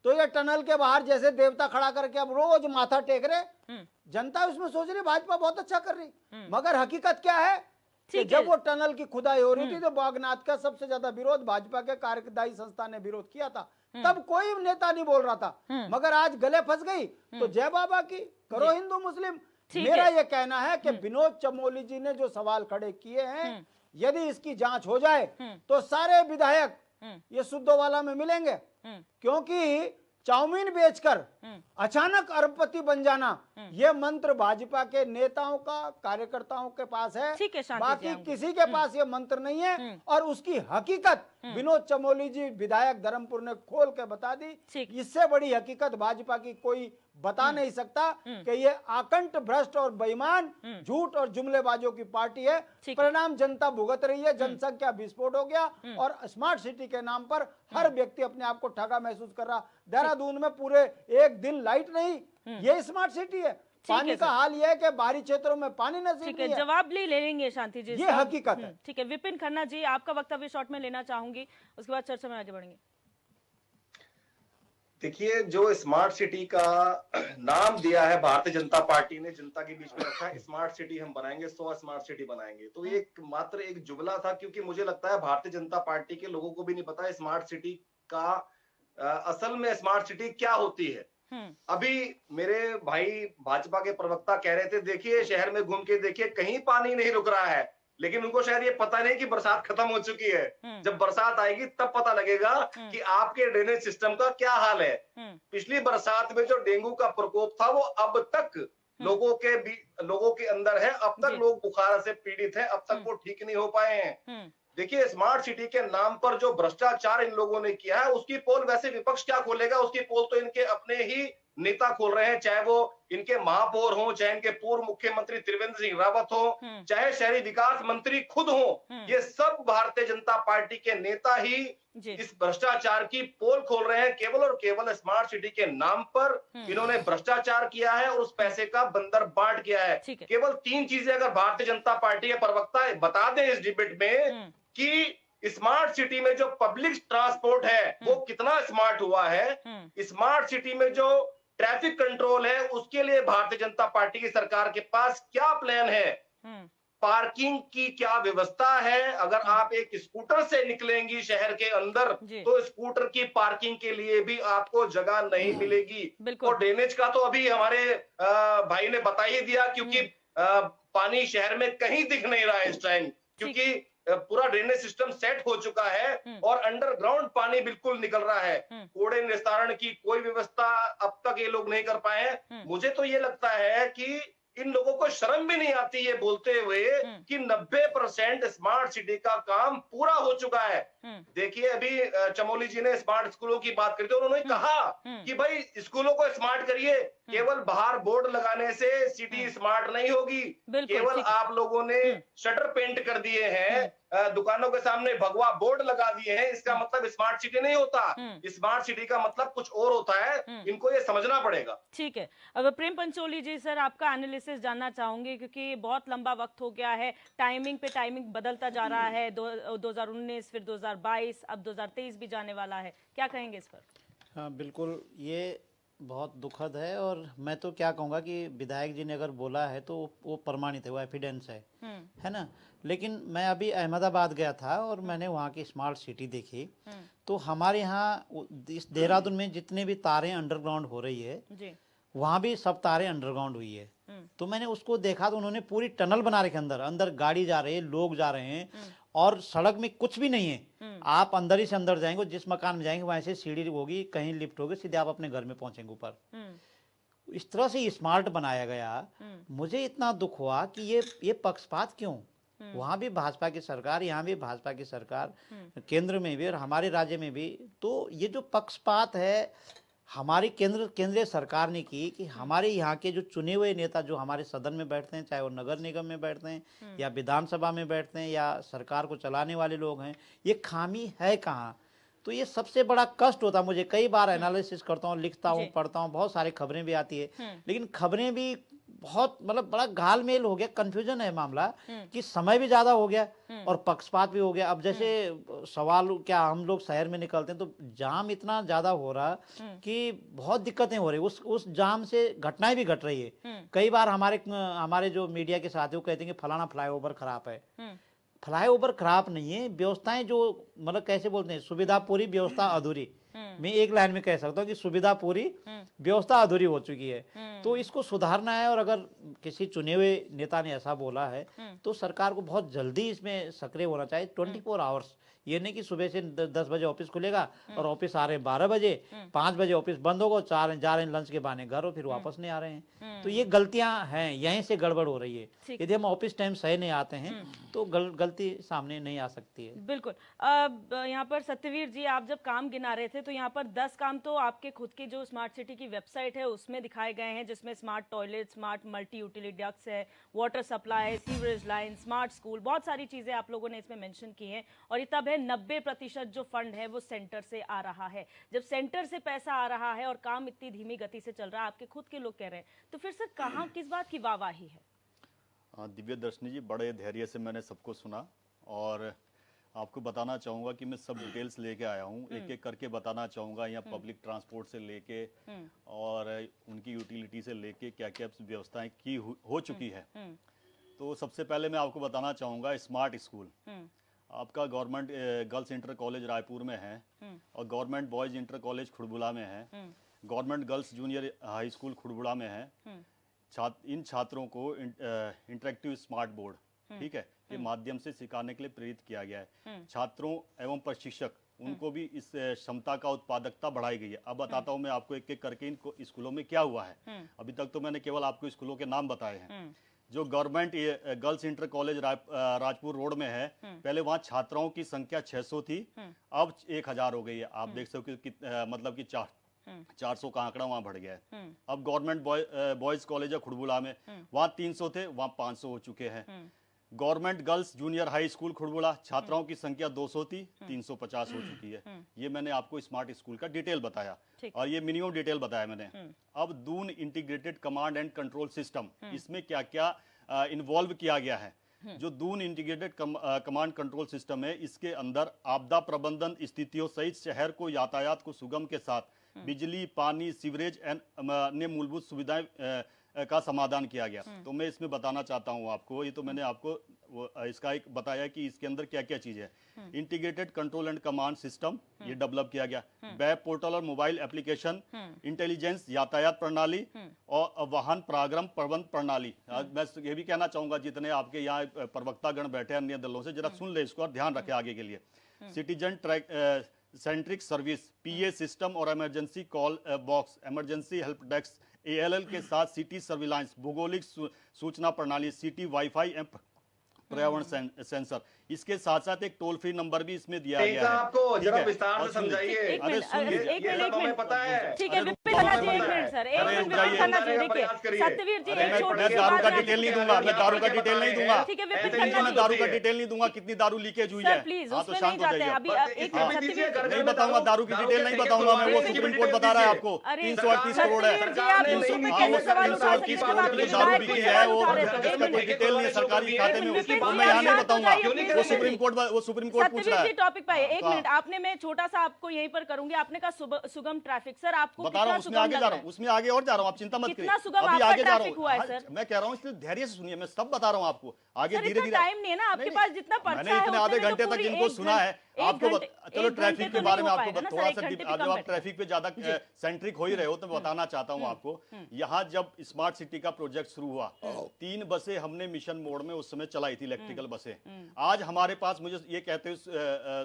तो ये टनल के बाहर जैसे देवता खड़ा करके अब रोज माथा टेक रहे। जनता उसमें सोच रही भाजपा बहुत अच्छा कर रही, मगर हकीकत क्या है कि जब वो टनल की खुदाई हो रही थी तो बागनाथ का सबसे ज्यादा विरोध भाजपा के कार्यदायी संस्था ने विरोध किया था। तब कोई नेता नहीं बोल रहा था, मगर आज गले फंस गई तो जय बाबा की, करो हिंदू मुस्लिम। मेरा ये कहना है कि विनोद चमोली जी ने जो सवाल खड़े किए हैं, यदि इसकी जांच हो जाए तो सारे विधायक ये सुद्धोवाला में मिलेंगे, क्योंकि चाउमीन बेचकर अचानक अरबपति बन जाना ये मंत्र भाजपा के नेताओं का, कार्यकर्ताओं के पास है, बाकी किसी के पास ये मंत्र नहीं है। और उसकी हकीकत विनोद चमोली जी विधायक धर्मपुर ने खोल के बता दी। इससे बड़ी हकीकत भाजपा की कोई बता नहीं सकता कि ये आकंठ भ्रष्ट और बेईमान, झूठ और जुमलेबाजों की पार्टी है। परिणाम जनता भुगत रही है, जनसंख्या विस्फोट हो गया और स्मार्ट सिटी के नाम पर हर व्यक्ति अपने आप को ठगा महसूस कर रहा। देहरादून में पूरे एक दिन लाइट नहीं, ये स्मार्ट सिटी है। पानी का हाल यह है कि बाहरी क्षेत्रों में पानी नसीब नहीं है। जवाब ले लेंगे शांति जी, ये हकीकत है। ठीक है, विपिन खन्ना जी आपका वक्तव्य शॉर्ट में लेना चाहूंगी, उसके बाद चर्चा में आगे बढ़ेंगे। देखिए, जो स्मार्ट सिटी का नाम दिया है भारतीय जनता पार्टी ने, जनता के बीच में रखा है स्मार्ट सिटी हम बनाएंगे, 100 स्मार्ट सिटी बनाएंगे, तो ये मात्र एक जुमला था। क्योंकि मुझे लगता है भारतीय जनता पार्टी के लोगों को भी नहीं पता स्मार्ट सिटी का असल में स्मार्ट सिटी क्या होती है। अभी मेरे भाई भाजपा के प्रवक्ता कह रहे थे, देखिए शहर में घूम के देखिए कहीं पानी नहीं रुक रहा है, लेकिन उनको शायद ये पता नहीं कि बरसात खत्म हो चुकी है। जब बरसात आएगी तब पता लगेगा कि आपके ड्रेनेज सिस्टम का क्या हाल है। पिछली बरसात में जो डेंगू का प्रकोप था वो अब तक लोगों के अंदर है, अब तक लोग बुखार से पीड़ित हैं, अब तक वो ठीक नहीं हो पाए हैं। देखिए, स्मार्ट सिटी के नाम पर जो भ्रष्टाचार इन लोगों ने किया है उसकी पोल वैसे विपक्ष क्या खोलेगा, उसकी पोल तो इनके अपने ही नेता खोल रहे हैं, चाहे वो इनके महापौर हों, चाहे इनके पूर्व मुख्यमंत्री त्रिवेंद्र सिंह रावत हो, चाहे शहरी विकास मंत्री खुद हो, ये सब भारतीय जनता पार्टी के नेता ही इस भ्रष्टाचार की पोल खोल रहे हैं। केवल और केवल स्मार्ट सिटी के नाम पर इन्होंने भ्रष्टाचार किया है और उस पैसे का बंदर बांट किया है। केवल 3 चीजें अगर भारतीय जनता पार्टी के प्रवक्ता बता दें इस डिबेट में कि स्मार्ट सिटी में जो पब्लिक ट्रांसपोर्ट है वो कितना स्मार्ट हुआ है, स्मार्ट सिटी में जो ट्रैफिक कंट्रोल है उसके लिए भारतीय जनता पार्टी की सरकार के पास क्या प्लान है, पार्किंग की क्या व्यवस्था है। अगर आप एक स्कूटर से निकलेंगी शहर के अंदर तो स्कूटर की पार्किंग के लिए भी आपको जगह नहीं मिलेगी। और ड्रेनेज का तो अभी हमारे भाई ने बता ही दिया, क्योंकि पानी शहर में कहीं दिख नहीं रहा है इस टाइम, क्योंकि पूरा ड्रेनेज सिस्टम सेट हो चुका है और अंडरग्राउंड पानी बिल्कुल निकल रहा है। कूड़े निस्तारण की कोई व्यवस्था अब तक ये लोग नहीं कर पाए हैं। मुझे तो ये लगता है कि इन लोगों को शर्म भी नहीं आती है बोलते हुए कि 90% स्मार्ट सिटी का काम पूरा हो चुका है। देखिए, अभी चमोली जी ने स्मार्ट स्कूलों की बात करी थी, उन्होंने कहा कि भाई स्कूलों को स्मार्ट करिए, केवल बाहर बोर्ड लगाने से सिटी स्मार्ट नहीं होगी। केवल आप लोगों ने शटर पेंट कर दिए हैं, दुकानों के सामने भगवा बोर्ड लगा दिए हैं, इसका मतलब स्मार्ट सिटी नहीं होता। स्मार्ट सिटी का मतलब कुछ और होता है, इनको ये समझना पड़ेगा। ठीक है, अब प्रेम पंचोली जी, सर आपका एनालिसिस जानना चाहूंगी, क्योंकि बहुत लंबा वक्त हो गया है, टाइमिंग पे टाइमिंग बदलता जा रहा है, 2019 फिर 2022 अब 2023 भी जाने वाला है, क्या कहेंगे इस पर? हाँ बिल्कुल, ये बहुत दुखद है और मैं तो क्या कहूँगा कि विधायक जी ने अगर बोला है तो वो प्रमाणित है, वो एविडेंस है ना। लेकिन मैं अभी अहमदाबाद गया था और मैंने वहाँ की स्मार्ट सिटी देखी, तो हमारे यहाँ इस देहरादून में जितने भी तारें अंडरग्राउंड हो रही है जी, वहाँ भी सब तारें अंडरग्राउंड हुई है। तो मैंने उसको देखा तो उन्होंने पूरी टनल बना रखे, अंदर अंदर गाड़ी जा रही है, लोग जा रहे हैं और सड़क में कुछ भी नहीं है। आप अंदर ही से अंदर जाएंगे, जिस मकान में जाएंगे वहां से सीढ़ी होगी, कहीं लिफ्ट होगी, सीधे आप अपने घर में पहुंचेंगे ऊपर। इस तरह से स्मार्ट बनाया गया। मुझे इतना दुख हुआ कि ये पक्षपात क्यों? वहां भी भाजपा की सरकार, यहाँ भी भाजपा की सरकार, केंद्र में भी और हमारे राज्य में भी। तो ये जो पक्षपात है हमारी केंद्रीय सरकार ने की कि हमारे यहाँ के जो चुने हुए नेता जो हमारे सदन में बैठते हैं, चाहे वो नगर निगम में बैठते हैं या विधानसभा में बैठते हैं या सरकार को चलाने वाले लोग हैं, ये खामी है कहाँ? तो ये सबसे बड़ा कष्ट होता है। मुझे कई बार एनालिसिस करता हूँ, लिखता हूँ, पढ़ता हूँ, बहुत सारी खबरें भी आती है, लेकिन खबरें भी बहुत मतलब बड़ा घालमेल हो गया, कंफ्यूजन है मामला कि समय भी ज्यादा हो गया और पक्षपात भी हो गया। अब जैसे सवाल क्या, हम लोग शहर में निकलते हैं तो जाम इतना ज्यादा हो रहा कि बहुत दिक्कतें हो रही, उस जाम से घटनाएं भी घट रही है। कई बार हमारे जो मीडिया के साथी वो कहते हैं कि फलाना फ्लाईओवर खराब है। फ्लाईओवर खराब नहीं है, व्यवस्थाएं जो मतलब कैसे बोलते हैं, सुविधा पूरी व्यवस्था अधूरी। मैं एक लाइन में कह सकता हूँ कि सुविधा पूरी व्यवस्था अधूरी हो चुकी है। तो इसको सुधारना है और अगर किसी चुने हुए नेता ने ऐसा बोला है तो सरकार को बहुत जल्दी इसमें सक्रिय होना चाहिए। 24 आवर्स, ये नहीं कि सुबह से 10 बजे ऑफिस खुलेगा और ऑफिस आ रहे हैं 12 बजे, 5 बजे ऑफिस बंद होगा, 4 जा रहे हैं लंच के बहाने घर और फिर वापस नहीं आ रहे हैं। तो ये गलतियां हैं, यहीं से गड़बड़ हो रही है। यदि हम ऑफिस टाइम सही नहीं आते हैं तो गलती सामने नहीं आ सकती है। बिल्कुल। अब यहाँ पर सत्यवीर जी, आप जब काम गिना रहे थे तो यहाँ पर 10 काम तो आपके खुद की जो स्मार्ट सिटी की वेबसाइट है उसमें दिखाए गए हैं, जिसमें smart toilet, smart multi utility ducts है, water supply, sewerage line, smart school, बहुत सारी चीजें आप लोगों ने इसमें मेंशन की हैं। और ये तब है 90% जो फंड है वो सेंटर से आ रहा है। जब सेंटर से पैसा आ रहा है और काम इतनी धीमी गति से चल रहा है, आपके खुद के लोग कह रहे हैं, तो फिर सर कहाँ किस बात की वाहवाही है? दिव्य दर्शनी जी, बड़े धैर्य से मैंने सबको सुना और आपको बताना चाहूँगा कि मैं सब डिटेल्स लेके आया हूँ, एक एक करके बताना चाहूँगा। यहाँ पब्लिक ट्रांसपोर्ट से लेके और उनकी यूटिलिटी से लेके क्या क्या व्यवस्थाएं की हो चुकी है। तो सबसे पहले मैं आपको बताना चाहूँगा स्मार्ट स्कूल आपका government girls inter college Raipur में है और government boys inter college Khudbuda में है, government girls junior high school Khudbuda में है। इन छात्रों को इंटरेक्टिव स्मार्ट बोर्ड, ठीक है, के माध्यम से सिखाने के लिए प्रेरित किया गया है। छात्रों एवं प्रशिक्षक उनको भी इस क्षमता का उत्पादकता बढ़ाई गई है। अब बताता हूँ मैं आपको एक एक करके इनको स्कूलों में क्या हुआ है। अभी तक तो मैंने केवल आपको स्कूलों के नाम बताए हैं। जो government girls inter college Rajpur road में है, पहले वहाँ छात्राओं की संख्या 600 थी, अब 1000 हो गई है। आप देख सकते हो कि मतलब कि 400 का आंकड़ा वहां बढ़ गया है। अब गवर्नमेंट बॉयज कॉलेज है खुड़बुड़ा में, वहां 300 थे, वहां 500 हो चुके हैं। Government girls junior high school Khudbuda, छात्राओं की संख्या 200 थी, 350 हो चुकी है। ये मैंने आपको स्मार्ट स्कूल का डिटेल बताया और ये मिनिमम डिटेल बताया मैंने। अब Doon integrated command and control system, इसमें क्या क्या इन्वॉल्व किया गया है। जो Doon integrated command control system है, इसके अंदर आपदा प्रबंधन स्थितियों सहित शहर को यातायात को सुगम के साथ बिजली, पानी, सीवरेज एंड अन्य मूलभूत सुविधाएं का समाधान किया गया। तो मैं इसमें बताना चाहता हूं आपको, ये तो मैंने आपको इसका एक बताया कि इसके अंदर क्या क्या चीज है। Integrated control and command system ये डेवलप किया गया, वेब पोर्टल और मोबाइल एप्लीकेशन, इंटेलिजेंस यातायात प्रणाली और वाहन पराक्रम प्रबंध प्रणाली। मैं ये भी कहना चाहूंगा जितने आपके यहाँ प्रवक्तागण बैठे अन्य दलों से, जरा सुन ले इसको और ध्यान रखें आगे के लिए। Citizen track centric service, PA system और emergency call box, emergency help desk, ALL के साथ सिटी सर्विलांस, भौगोलिक सूचना प्रणाली, सिटी वाईफाई एवं पर्यावरण सेंसर। इसके साथ साथ एक टोल फ्री नंबर भी इसमें दिया गया है। आपको जरा विस्तार से समझाइए। एक मिनट, पता है। ठीक है टॉपिक करना चाहिए। एक मिनट सर, एक मिनट विपिन करना चाहिए। देखिए सत्यवीर जी, एक छोटी सी दारू का बात डिटेल नहीं दूंगा, मैं दारू का डिटेल नहीं दूंगा। ठीक है विपिन मैं करना दारू का डिटेल नहीं दूंगा, कितनी दारू लीकेज हुई है। सर प्लीज हाँ, तो उसमें शांत नहीं हो जाते हैं जाइए। अभी। एक मिनट सत्यवीर नहीं बताऊंगा, दारू की डिटेल नहीं बताऊंगा मैं, वो सुप्रीम कोर्ट बता रहा है आपको। 338 करोड़ है। सत्यवीर जी, आप दूसरों पे कैसे सवाल उठा सकते हैं? आप दारू विधायक बिकी पे है, सवाल वो उठा रहे हैं। इसका कोई डिटेल नहीं है सरकारी खाते में, विपिन वो जी, मैं यहाँ आप नहीं शांत हो बताऊंगा। जाइए, वो सुप्रीम कोर्ट पूछ रहा सत्यवीर है। जी टॉपिक पे आइए। एक हाँ। मिनट, आपने मैं छोटा सा आपको यहीं पर करूंगी। आपने कहा सुगम ट्रैफिक, सर आपको बता रहा कितना हूँ, उसमें सुगम आगे लग जा रहा रहा है? हूँ, उसमें आगे और जा रहा हूँ, आप चिंता मत कितना करिए। सुगम अभी आपका आगे जा रहा ट्रैफिक हुआ है, हूँ। सर? मैं कह रहा हूँ इसलिए धैर्य से सुनिए, मैं सब बता रहा हूँ आपको। आगे सर, धीरे इतना धीरे टाइम नहीं है ना आपके पास, जितना पर्चा मैंने है इतने उतने आधे में तो घंटे तक पूरी जिनको एक सुना है घंटे- आपको एक घंटे- चलो एक ट्रैफिक घंटे के तो बारे नहीं में हो आपको पाएगा ना सर, थोड़ा एक सा घंटे भी जब कम आप बैठेगा। ट्रैफिक पे ज्यादा सेंट्रिक हो ही रहे हो तो बताना चाहता हूँ आपको। यहाँ जब स्मार्ट सिटी का प्रोजेक्ट शुरू हुआ, 3 बसें हमने मिशन मोड में उस समय चलाई थी, इलेक्ट्रिकल बसें। आज हमारे पास, मुझे ये कहते हुए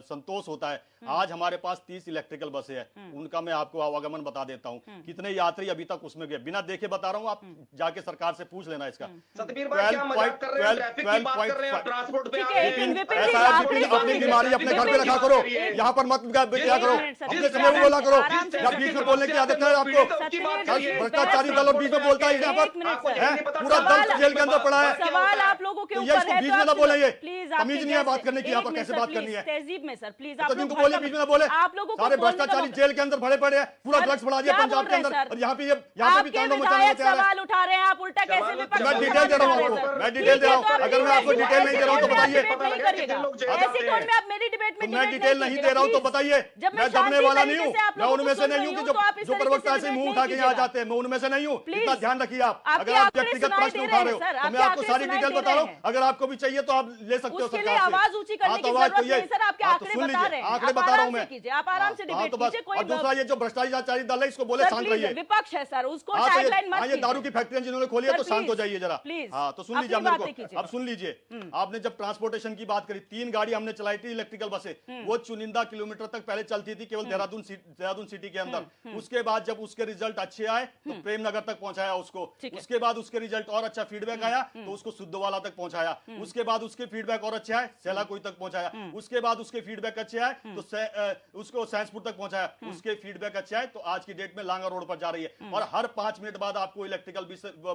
संतोष होता है, आज हमारे पास 30 इलेक्ट्रिकल बसें हैं। उनका मैं आपको आवागमन बता देता हूँ, कितने यात्री अभी तक उसमें गए बिना देखे बता रहा हूँ। आप जाके सरकार से पूछ लेना इसका। सतबीर भाई क्या मजाक कर रहे हैं? ट्रैफिक की बात कर रहे हैं, ट्रांसपोर्ट पे ठीक आ है, रहे एक हैं। मिनट, विपिन जी, ऐसा है, आखिरी विपिन, सुन अपनी लीजिए। बीमारी अपने घर पे विपिन रखा जी, करो, एक- यहाँ पर मत क्या करो, मिनट, सर, अपने जिस समय में बोला करो। आराम से या सर, बीच में बोलने की आदत है आपको। भ्रष्टाचारी दल और बीच में बोलता है यहाँ एक मिनट पर, सर। है पूरा दल जेल के अंदर पड़ा है। सवाल आप लोगों के तो ये ऊपर इसको है, बीच तो में ना आप बोले, ये प्लीज तमीज नहीं है बात करने की, यहाँ पर कैसे बात करनी है। तहजीब में सर प्लीज तो आप जिनको लोग बोले बीच में ना बोले, आप लोगों को सारे बोलने का भ्रष्टाचारी मौका- जेल के अंदर भरे पड़े हैं, पूरा सर, ड्रग्स बढ़ा दिया क्या पंजाब बोल के रहे हैं अंदर, सर? और यहाँ पे यहाँ पे भी आपके तांडव विधायक मचाने को तैयार है। सवाल उठा रहे हैं, आप उल्टा कैसे विपक्ष मैं को डिटेल सवाल दे रहा हूँ उठा रहे हैं, आपको, सर? मैं ठीक डिटेल दे है, रहा हूँ। तो आप अगर मैं आपको ऐसे डिटेल नहीं दे रहा हूँ तो टोन में आप बताइए। डिबेट नहीं करिएगा। ऐसी टोन में आप मेरी डिबेट में तो मैं डिबेट डिटेल नहीं दे रहा हूँ तो कीजिएगा, बताइए। प्लीज। जब मैं दबने शांति वाला नहीं तरीके हूँ, से आप मैं लोगों उनमें को से सुन नहीं रही हूँ हूँ, कि तो आप इस जो तरीके प्रवक्ता से ऐसे डिबेट मुंह नहीं उठा के यहाँ कीजिएगा। जाते हैं, मैं उनमें से नहीं हूँ। प्लीज। इतना ध्यान रखिए आप। आपके अगर आप आंकड़े व्यक्तिगत सुनाई प्रश्न दे उठा रहे रहे हैं, हो सर, तो मैं आपके आपको आंकड़े सारी सुनाई डिटेल दे बता रहा रहे हूँ। हैं। अगर आपको भी चाहिए तो आप ले सकते हो उसके सरकार लिए से। आवाज ऊंची करने हाँ, की तो आवाज जरूरत तो ये- नहीं, सर, आपके हाँ, तो आंकड़े सुन बता लीजिए, रहे हैं। आंकड़े आप बता रहा आराम हूँ से मैं। कीजिए, आप आराम से हाँ, डिबेट तो बस। कीजिए, कोई और दूसरा ये जो भ्रष्टाचारी दल है इसको बोले सर, शांत प्लीज, रहिए। विपक्ष है सर, उसको हाँ, तो टैगलाइन मत ये दारू की फैक्ट्रियां जिन्होंने खोली है सर, तो शांत हो प्लीज, जाइए जरा। प्लीज, हाँ, तो सुन अपनी लीजिए मेरे बातें को। कीजिए। अब सुन लीजिए, आपने जब ट्रांसपोर्टेशन की बात करी, 3 गाड़ी हमने चलाई थी इलेक्ट्रिकल बसें, वो चुनिंदा किलोमीटर तक पहले चलती थी, केवल देहरादून सिटी के अंदर। उसके बाद जब उसके रिजल्ट अच्छे आए तो प्रेमनगर तक पहुंचाया उसको। उसके बाद उसके रिजल्ट और अच्छा फीडबैक आया तो उसको सुद्धवाला तक पहुंचाया। उसके बाद उसके फीडबैक और अच्छे आए, सेलाकोई तक पहुंचाया। उसके बाद उसके फीडबैक अच्छे आए तो उसको सैंसपुर तक पहुंचाया। उसके फीडबैक अच्छे आए तो आज की डेट में लांगा रोड पर जा रही है, और हर 5 मिनट बाद आपको इलेक्ट्रिकल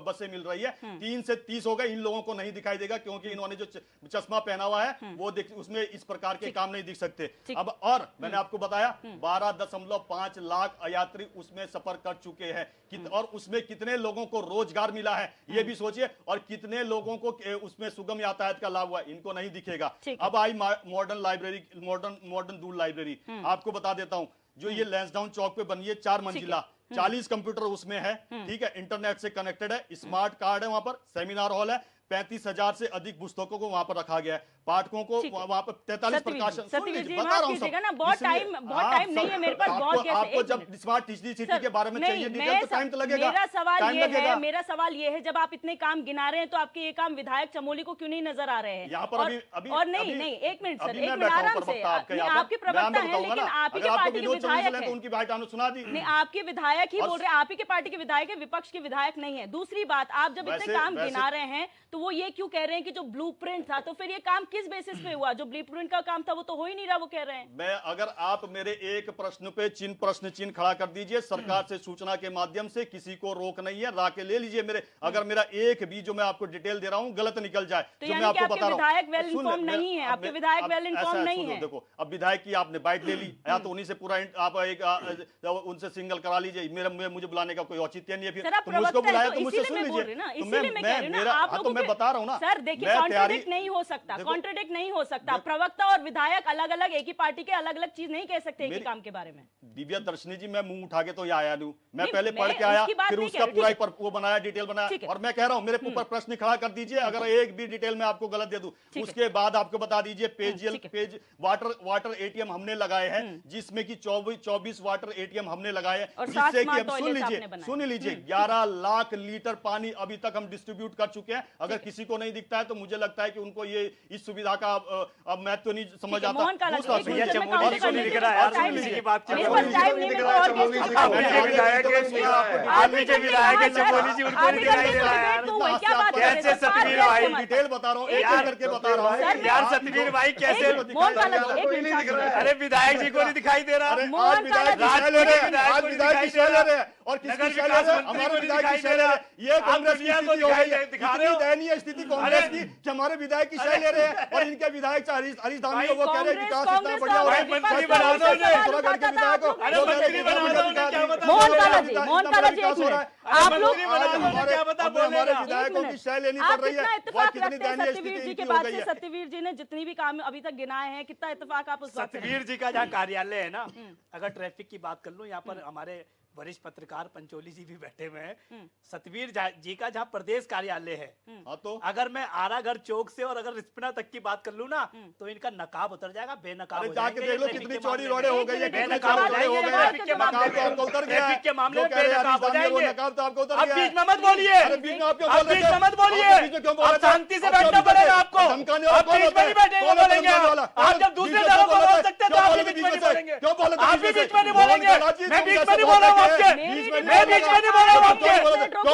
बसें मिल रही है। 3 से 30 हो गए, इन लोगों को नहीं दिखाई देगा क्योंकि इन्होंने जो चश्मा पहना हुआ है वो उसमें इस प्रकार के काम नहीं दिख सकते। अब और मैंने आपको बताया 12.5 लाख यात्री उसमें सफर कर चुके हैं, और उसमें कितने लोगों को रोजगार मिला है ये भी सोचिए, और कितने लोगों को उसमें सुगम यातायात का लाभ हुआ, इनको नहीं दिखेगा। अब आई मॉडर्न लाइब्रेरी, मॉडर्न दूर लाइब्रेरी, आपको बता देता हूं, जो ये लैंसडाउन चौक पे बनी है 4 मंजिला, 40 कंप्यूटर उसमें है, ठीक है, इंटरनेट से कनेक्टेड है, स्मार्ट कार्ड है, वहां पर सेमिनार हॉल है, 35,000 से अधिक पुस्तकों को वहां पर रखा गया है, पाठकों को वहां पर 43 प्रकाशन। सत्यवीर जी, माफ कीजिएगा ना, बहुत टाइम नहीं है मेरे पास, बहुत कैसे। आपको जब स्मार्ट सिटी के बारे में चाहिए डिटेल तो टाइम तो लगेगा। मेरा सवाल ये है, जब आप इतने काम गिना रहे हैं तो आपके ये काम विधायक चमोली को क्यों नहीं नजर आ रहे हैं? यहाँ पर अभी और नहीं, एक मिनट सर, एक मिनट आराम से, आपके प्रवक्ता हैं लेकिन आप ही के पार्टी के विधायक हैं, उनकी बात सुना दी नहीं, आपके विधायक ही बोल रहे हैं, आप ही के पार्टी के विधायक है, विपक्ष के विधायक नहीं है। दूसरी बात, आप जब इतने काम गिना रहे हैं तो वो ये क्यों कह रहे हैं कि जो ब्लूप्रिंट था, तो फिर ये काम किस बेसिस पे हुआ? जो ब्लूप्रिंट का काम था वो तो हो ही नहीं रहा, वो कह रहे हैं। मैं अगर आप मेरे एक प्रश्न पे प्रश्न चिन्ह खड़ा कर दीजिए, सरकार से सूचना के माध्यम से किसी को रोक नहीं है, राके ले लीजिए मेरे, अगर मेरा एक भी जो मैं आपको डिटेल दे रहा हूं गलत निकल जाए तो जो यानी मैं आपको कि बता आपके रहा हूं, विधायक वेल इन्फॉर्म नहीं है, आपके विधायक वेल इन्फॉर्म नहीं है। देखो, अब विधायक की आपने बाइट ले ली, या तो उन्हीं से पूरा आप उनसे सिंगल करा लीजिए, मुझे बुलाने का कोई औचित्य नहीं है, फिर मुझको बुलाया तो मुझसे सुन लीजिए। तो मैं बता रहा हूं ना सर, देखिए कॉन्ट्रडिक्ट नहीं हो सकता, कॉन्ट्रडिक्ट नहीं हो सकता। प्रवक्ता और विधायक अलग अलग, एक ही पार्टी के अलग अलग चीज नहीं कह सकते एक ही काम के बारे में। दिव्या दर्शनी जी, मैं मुंह उठा के तो आया नहीं, मैं पहले पढ़ के आया, फिर उसका पूरा वो बनाया, डिटेल बनाया, और मैं कह रहा हूं मेरे ऊपर प्रश्न खड़ा कर दीजिए, अगर एक भी डिटेल में आपको गलत दे दूं, उसके बाद आपको बता दीजिए पेज वाटर एटीएम हमने लगाए हैं, जिसमें कि 24 वाटर एटीएम हमने लगाए हैं, जिससे कि अब सुन लीजिए 11 लाख लीटर पानी अभी तक हम डिस्ट्रीब्यूट कर चुके हैं। अगर किसी को नहीं दिखता है तो मुझे लगता है कि उनको ये इस सुविधा का अब महत्व नहीं समझ आता। मोहन काला जी, दूसरा एक सुनिए, मिनट में चमोली काउंटर जी को नहीं करने दिख के रहा है, लिए सुन टाइम लीजिए नहीं बात, मेरे पास टाइम नहीं है, मैं और गेस्ट आपके विधायक है चमोली जी, उनको नहीं दिखाई दे रहा है यार। क्या बात कर रहे हैं? कैसे सतवीर भाई, डिटेल बता रहा हूँ, एक यार, करके बता रहा हूँ यार सतवीर भाई कैसे, मोहन काला जी, एक मिनट अरे विधायक जी को नहीं दिखाई दे रहा। अरे आज मोहन विधायक काला की शय ले रहे हैं, विधायक आज को विधायक की दिखाई शय दे ले रहे हैं और नगर किसकी शय ले विकास रहे हैं? मंत्री हमारे को विधायक की दिखाई शय दे ले रहे रहा हैं। ये है। कांग्रेस आप की दुनिया को स्थिति हो गई है, दिखा इतनी रहे हो। दयनीय स्थिति कांग्रेस की कि हमारे विधायक की शय ले रहे हैं और इनके विधायक हरीश धामी को वो कह रहे हैं विकास इतना बढ़िया हो रहा है। मंत्री बना दो उन्हें। पिथौरागढ़ के विधायक को अरे वो कह रहे मंत्री हैं बना कि दो उन्हें, क्या बता मोहन दो। काला जी, मोहन काला जी, एक विकास हो रहा है। मिनट। आप लोग मंत्री बना दो उन्हें, क्या बता हमारे बोलेगा। विधायकों की शय लेनी आप पड़ रही कितना है। वो इत्तेफाक कितनी रखते हैं दयनीय सत्यवीर स्थिति जी के इनकी हो बाद गई से? है। सत्यवीर जी ने जितनी भी काम अभी तक गिनाए हैं, कितना इत्तेफाक आप उस बात से सतवीर जी का जहाँ कार्यालय है ना, अगर ट्रैफिक की बात कर लूं, यहाँ पर हमारे वरिष्ठ पत्रकार पंचोली जी भी बैठे हुए हैं। सतवीर जी का जहाँ प्रदेश कार्यालय है, हाँ तो अगर मैं आरागढ़ चौक से और अगर रिस्पना तक की बात कर लूं ना, तो इनका नकाब उतर जाएगा, बेनकाब अरे हो जाके जाएंगे। देख लो ट्रैफिक कितनी के चौड़ी मामले रोडें में। हो गई है, कितने बेनकाब चौड़े हो जाएंगे हो गए ट्रैफिक के मामले नकाब तो आपको उतर में। गया है। ट्रैफिक के मामले जो में कह रहे हैं बेनकाब हो हरीश धामी, वो जाएंगे। नकाब तो आपको उतर अब गया बीच है। में मत बोलिए, अरे बीच में आप क्यों अब बोल रहे बीच में थे? मत बोलिए, आप बीच में क्यों बोल अब रहे थे? शांति से आप बैठना क्यों पड़ेगा बोले? आपको। धमकाने आप वाला बीच में नहीं बैठेंगे, कौन है बोलेंगे धमकाने वाला? आप जब दूसरे दलों को बोल सकते हैं तो आप भी बीच में नहीं बोलेंगे। क्यों बोले थे? आप भी बीच में नहीं मोहन बोलेंगे। काला जी, मैं तुम बीच कैसे में नहीं बोल बोल रहा हूँ रहे थे? आपके, बीच में मैं बीच में नहीं बोल रहा हूँ आपके,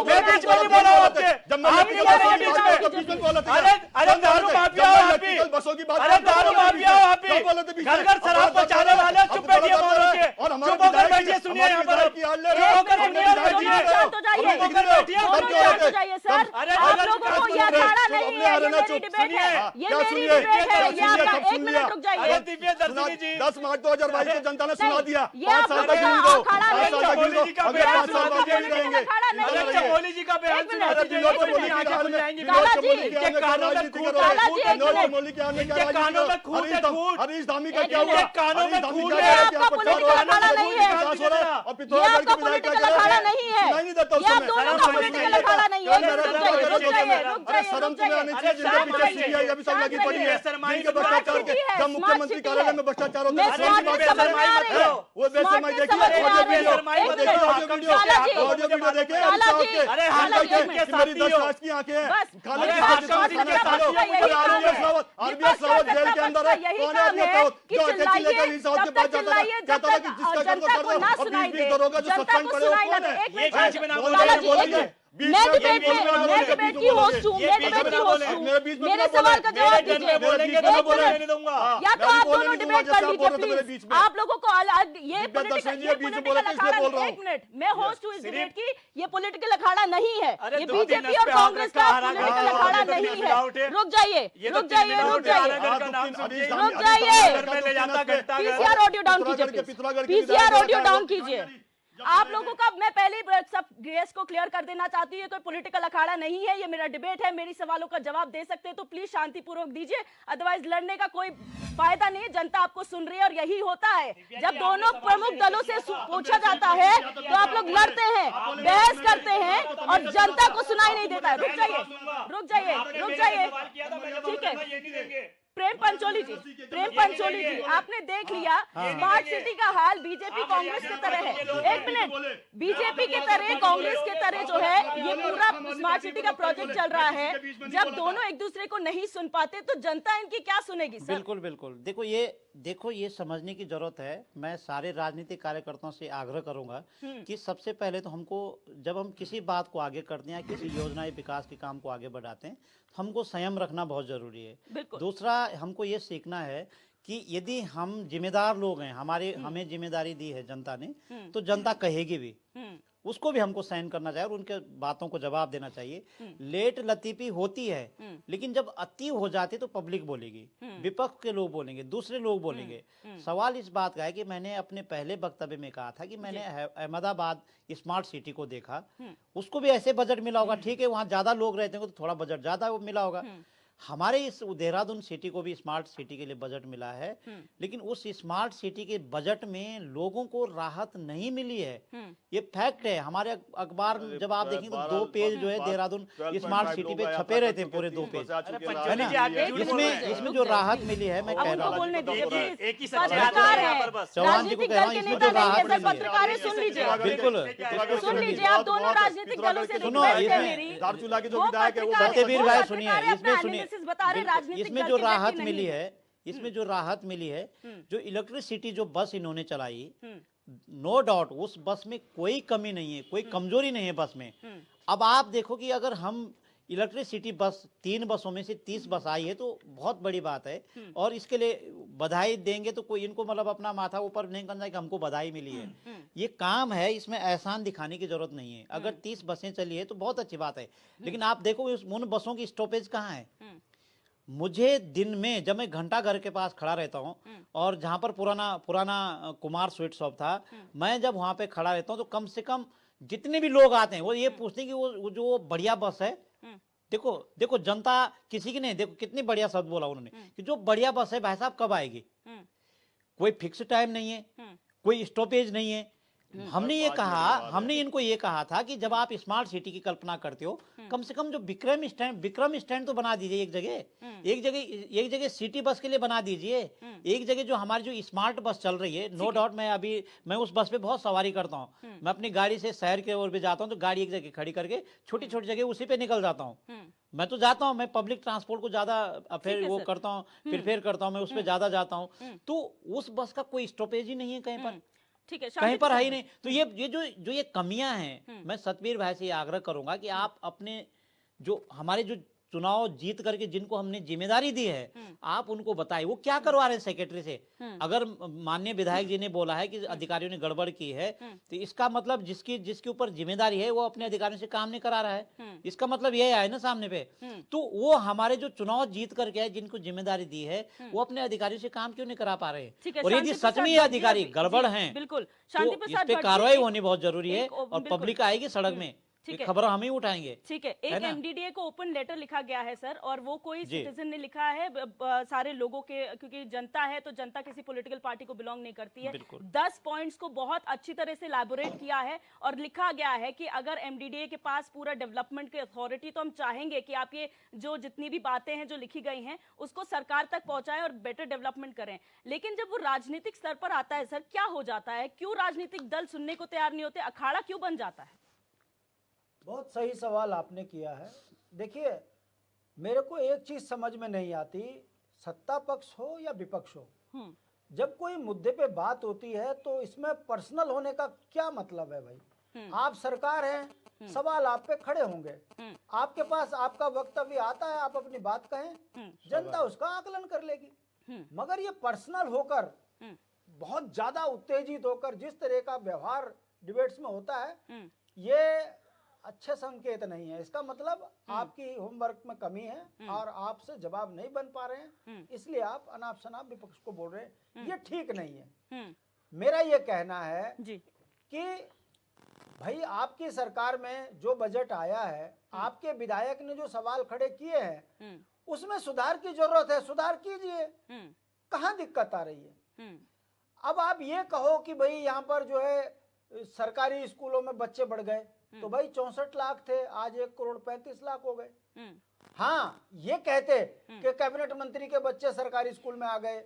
मैं बीच में नहीं बोल रहा हूँ आपके। जब मैं आप नहीं बोल रहे हैं बीच में। बीच में बोला था। अरे दारू माफिया हो आप भी, बसों की बात अरे दारू माफिया हो आप भी, क्यों बोले थे बीच में? घर घर शराब पहुंचाने वाले अब चुप बैठिए, बता रहे हैं। चुप और हमारे होकर विधायक बैठिए, की- सुनिए यहाँ पर, हमारे विधायक की हाल ले रहे हो। चुप होकर अपने सुनिए, विधायक की बैठिए। हाल ले रहे हो। शांत हो जाइए। अपने दिख रहे हो। बैठिए, सब दोनों क्यों शांत होते? हो जाइए सर। अरे आप अगर लोगों को चुप ये रहे, अखाड़ा चुप नहीं अपने है, आ रहे ये ना, मेरी चुप डिबेट सुनिए। है, हाँ, ये क्या मेरी सुनिए? डिबेट है, क्या ये सुनिए? आपका। सब एक सुन मिनट लिया। रुक जाइए। अरे दिव्य दर्शनी जी, 10 मार्च 2022 को जनता ने सुना दिया। ये 5 आप साल लोगों तक का गिन दो। अखाड़ा 5 नहीं साल है। तक गिन दो। चमोली जी का अगले बयान 5 साल सुना बाद दीजिए। भी रहेंगे। अखाड़ा नहीं अरे है। चमोली जी का बयान एक सुना मिनट, दीजिए, एक मिनट। इनकी आंखें खुल जाएंगी। काला जी, इनके कानों में खून है, काला जी, एक मिनट। इनके कानों में खून है, खून। हरीश धामी का एक क्या हुआ? मिनट। कानों में हरीश धामी खून का है। क्या ये क्या आपका प्रचार हो पॉलिटिकल रहा अखाड़ा है? नहीं है। विकास हो रहा है। और ये पिथौरागढ़ आपका के विधायक क्या पॉलिटिकल कह रहे अखाड़ा हैं? नहीं है। सुनाई नहीं देता उस ये आप समय। दोनों का पॉलिटिकल अखाड़ा नहीं है। एक मिनट रुक जाइए, रुक जाइए, रुक अरे जाइए, शर्म रुक तुम्हें जाइए। आनी अरे चाहिए, जिनके शांत पीछे रहिए। सीबीआई अभी सब लगी पड़ी है, बेशर्माई जिनके मत करो। भ्रष्टाचार के स्मार्ट जब सिटी मुख्यमंत्री है। कार्यालय में भ्रष्टाचार होता है मैं तो स्मार्ट समझ के समझ में आ रही है। वो बेशर्माई स्मार्ट के देखिए, समझ में आ ऑडियो रही है। वीडियो, बेशर्माई एक मत मिनट। करो। ऑडियो वीडियो, काला जी, ऑडियो वीडियो देखे काला जी, अरे काला हाथ जी, एक के मिनट। कि मेरी 10 साथियों। कांच की आंखें हैं। बस, खाली अरे खाली हाथ खाना कांच खाना का खा लो। यही और काम आरबीएस है। रावत, आरबीएस विपक्ष रावत का जेल के अंदर है। यही कौन है काम अपने है साथ? कि जो आके चिल्लाइए, चिल्ले का लीड साहब के जब पास तक जाता था, चिल्लाइए, जब कहता था तक कि जिसका कर दो जनता कर को दो ना और सुनाई 20 दे, दरोगा जो जनता सस्पेंड को पड़े हो सुनाई ना कौन दे। है? एक मिनट, बीच में ना बोलिए, काला जी, एक बोलिए। मिनट। बीच मैं में डिबेट बीच में ना में, बोलिए, मैं डिबेट की होस्ट हूँ, मैं डिबेट की होस्ट हूँ। मेरे बीच में मेरे ना बोले। सवाल का जवाब मेरे दीजिए। जन में बोलेंगे एक तो मैं मिनट। बोलने नहीं दूंगा। या तो मैं आप भी बोलने दोनों नहीं डिबेट दूंगा, कर जैसे आप बोल रहे थे लीजिए मेरे प्लीज। बीच में। आप लोगों को ये दिव्या दर्शन पॉलिटिकल जी, बीच में बोला पॉलिटिकल था, इसलिए अखाड़ा बोल रहा नहीं। हूँ। एक मिनट, मैं होस्ट हूँ इस सिर्फ- डिबेट की। ये पॉलिटिकल अखाड़ा नहीं है, अरे ये दो तीन बीजेपी नस और पे हाथ कांग्रेस रखा, का हरा पॉलिटिकल गया, अखाड़ा ये तो नहीं तीन है। मिलावट है। रुक जाइए, ये तो रुक जाइए, तीन रुक मिलावट है, जाइए। हरा घर का नाम समझिए। रुक जाइए। घर में ले जाता घंटा घर। पीसीआर ऑडियो डाउन कीजिए पिथौरागढ़ के प्लीज। पीसीआर विधायक ऑडियो होता है डाउन वो। कीजिए। आप लोगों का मैं पहले ही सब गेस को क्लियर कर देना चाहती हूँ, ये कोई पॉलिटिकल अखाड़ा नहीं है, ये मेरा डिबेट है। मेरी सवालों का जवाब दे सकते हैं तो प्लीज शांतिपूर्वक दीजिए, अदरवाइज लड़ने का कोई फायदा नहीं है। जनता आपको सुन रही है और यही होता है जब दोनों प्रमुख दलों से पूछा जाता है तो आप लोग लड़ते हैं, बहस करते हैं और जनता को सुनाई नहीं देता है। रुक जाइए, रुक जाइए, रुक जाइए, ठीक है। प्रेम पंचोली जी, प्रेम पंचोली जी, आपने देख लिया स्मार्ट सिटी का हाल बीजेपी कांग्रेस की तरह है। एक मिनट, बीजेपी की तरह कांग्रेस की तरह जो है ये पूरा स्मार्ट सिटी का प्रोजेक्ट चल रहा है। जब दोनों एक दूसरे को नहीं सुन पाते तो जनता इनकी क्या सुनेगी सर? बिल्कुल बिल्कुल। देखो ये समझने की जरूरत है। मैं सारे राजनीतिक कार्यकर्ताओं से आग्रह करूंगा कि सबसे पहले तो हमको, जब हम किसी बात को आगे करते हैं, किसी योजना या विकास के काम को आगे बढ़ाते हैं, तो हमको संयम रखना बहुत जरूरी है। दूसरा, हमको ये सीखना है कि यदि हम जिम्मेदार लोग हैं, हमें जिम्मेदारी दी है जनता ने, तो जनता कहेगी भी, उसको भी हमको सहन करना चाहिए और उनके बातों को जवाब देना चाहिए। लेट लतीफी होती है, लेकिन जब अति हो जाती तो पब्लिक बोलेगी, विपक्ष के लोग बोलेंगे, दूसरे लोग बोलेंगे। सवाल इस बात का है कि मैंने अपने पहले वक्तव्य में कहा था कि मैंने अहमदाबाद स्मार्ट सिटी को देखा, उसको भी ऐसे बजट मिला होगा, ठीक है, वहां ज्यादा लोग रहते हैं तो थोड़ा बजट ज्यादा मिला होगा। हमारे इस देहरादून सिटी को भी स्मार्ट सिटी के लिए बजट मिला है, लेकिन उस स्मार्ट सिटी के बजट में लोगों को राहत नहीं मिली है। ये फैक्ट है। हमारे अखबार में जब आप देखेंगे तो 2 पेज जो है देहरादून स्मार्ट सिटी पे छपे रहते हैं, पूरे 2 पेज, है ना। इसमें जो राहत मिली है, मैं कह रहा हूँ चौहान जी को कह रहा हूँ, इसमें जो राहत मिली है, बिल्कुल सुन लीजिए, आप दोनों राजनीतिक दलों से सुनो, धारचूला के जो विधायक है वो सत्यवीर भाई सुनिए, बता रहे राजनीतिक इसमें जो राहत मिली है, इसमें जो राहत मिली है, जो इलेक्ट्रिसिटी जो बस इन्होंने चलाई, नो डाउट उस बस में कोई कमी नहीं है, कोई कमजोरी नहीं है बस में। अब आप देखो कि अगर हम इलेक्ट्रिसिटी बस 3 बसों में से 30 बस आई है तो बहुत बड़ी बात है, और इसके लिए बधाई देंगे तो कोई इनको मतलब अपना माथा ऊपर नहीं करना कि हमको बधाई मिली है। ये काम है, इसमें एहसान दिखाने की जरूरत नहीं है। अगर 30 बसें चली है तो बहुत अच्छी बात है, लेकिन आप देखो उन बसों की स्टॉपेज कहाँ है। मुझे दिन में जब मैं घंटा घर के पास खड़ा रहता हूँ, और जहाँ पर पुराना कुमार स्वीट शॉप था, मैं जब वहां पे खड़ा रहता हूँ तो कम से कम जितने भी लोग आते हैं वो ये पूछते हैं कि वो जो बढ़िया बस है, देखो जनता किसी की नहीं, देखो कितनी बढ़िया शब्द बोला उन्होंने कि जो बढ़िया बस है भाई साहब कब आएगी। कोई फिक्स टाइम नहीं है, कोई स्टॉपेज नहीं है। हमने इनको ये कहा था कि जब आप स्मार्ट सिटी की कल्पना करते हो, कम से कम जो विक्रम स्टैंड तो बना दीजिए एक जगह सिटी बस के लिए बना दीजिए। एक जगह जो हमारी जो स्मार्ट बस चल रही है, नो डाउट मैं उस बस पे बहुत सवारी करता हूँ। मैं अपनी गाड़ी से शहर के ओर भी जाता हूँ तो गाड़ी एक जगह खड़ी करके छोटी छोटी जगह उसी पे निकल जाता हूँ। मैं तो जाता हूँ, मैं पब्लिक ट्रांसपोर्ट को ज्यादा फिर वो करता हूँ, प्रिफेयर करता हूँ, मैं उस पर ज्यादा जाता हूँ। तो उस बस का कोई स्टॉपेज ही नहीं है कहीं पर, ठीक है, कहीं पर है ही नहीं। तो ये जो कमियां हैं, मैं सतवीर भाई से आग्रह करूंगा कि आप अपने जो हमारे जो चुनाव जीत करके जिनको हमने जिम्मेदारी दी है, आप उनको बताइए वो क्या करवा रहे हैं सेक्रेटरी से। अगर माननीय विधायक जी ने बोला है कि अधिकारियों ने गड़बड़ की है, तो इसका मतलब जिसके ऊपर जिम्मेदारी है वो अपने अधिकारियों से काम नहीं करा रहा है, इसका मतलब ये है ना सामने पे। तो वो हमारे जो चुनाव जीत करके है, जिनको जिम्मेदारी दी है, वो अपने अधिकारियों से काम क्यों नहीं करा पा रहे। और यदि सच में ये अधिकारी गड़बड़ हैं बिल्कुल तो इस पे कार्रवाई होनी बहुत जरूरी है, और पब्लिक आएगी सड़क में, खबर हम ही उठाएंगे। ठीक है, एक एमडीडीए को ओपन लेटर लिखा गया है सर, और वो कोई सिटीजन ने लिखा है, सारे लोगों के, क्योंकि जनता है तो जनता किसी पॉलिटिकल पार्टी को बिलोंग नहीं करती है। 10 पॉइंट्स को बहुत अच्छी तरह से इलैबोरेट किया है, और लिखा गया है कि अगर एमडीडीए के पास पूरा डेवलपमेंट की अथॉरिटी, तो हम चाहेंगे कि आप ये जो जितनी भी बातें हैं जो लिखी गई हैं उसको सरकार तक पहुंचाएं और बेटर डेवलपमेंट करें। लेकिन जब वो राजनीतिक स्तर पर आता है सर, क्या हो जाता है, क्यों राजनीतिक दल सुनने को तैयार नहीं होते, अखाड़ा क्यों बन जाता है? बहुत सही सवाल आपने किया है। देखिए, मेरे को एक चीज समझ में नहीं आती, सत्ता पक्ष हो या विपक्ष हो, जब कोई मुद्दे पे बात होती है तो इसमें पर्सनल होने का क्या मतलब है भाई। आप सरकार हैं, सवाल आप पे खड़े होंगे, आपके पास आपका वक्तव्य आता है, आप अपनी बात कहें, जनता उसका आकलन कर लेगी। मगर ये पर्सनल होकर, बहुत ज्यादा उत्तेजित होकर जिस तरह का व्यवहार डिबेट्स में होता है, ये अच्छे संकेत नहीं है। इसका मतलब आपकी होमवर्क में कमी है और आपसे जवाब नहीं बन पा रहे हैं, इसलिए आप अनाप शनाप विपक्ष को बोल रहे हैं, ये ठीक नहीं है। मेरा ये कहना है कि भाई आपकी सरकार में जो बजट आया है, आपके विधायक ने जो सवाल खड़े किए हैं, उसमें सुधार की जरूरत है, सुधार कीजिए। कहाँ दिक्कत आ रही है? अब आप ये कहो कि भाई यहाँ पर जो है सरकारी स्कूलों में बच्चे बढ़ गए, तो भाई 64 लाख थे, आज 1,35,00,000 हो गए। हाँ, ये कहते कि कैबिनेट मंत्री के बच्चे सरकारी स्कूल में आ गए,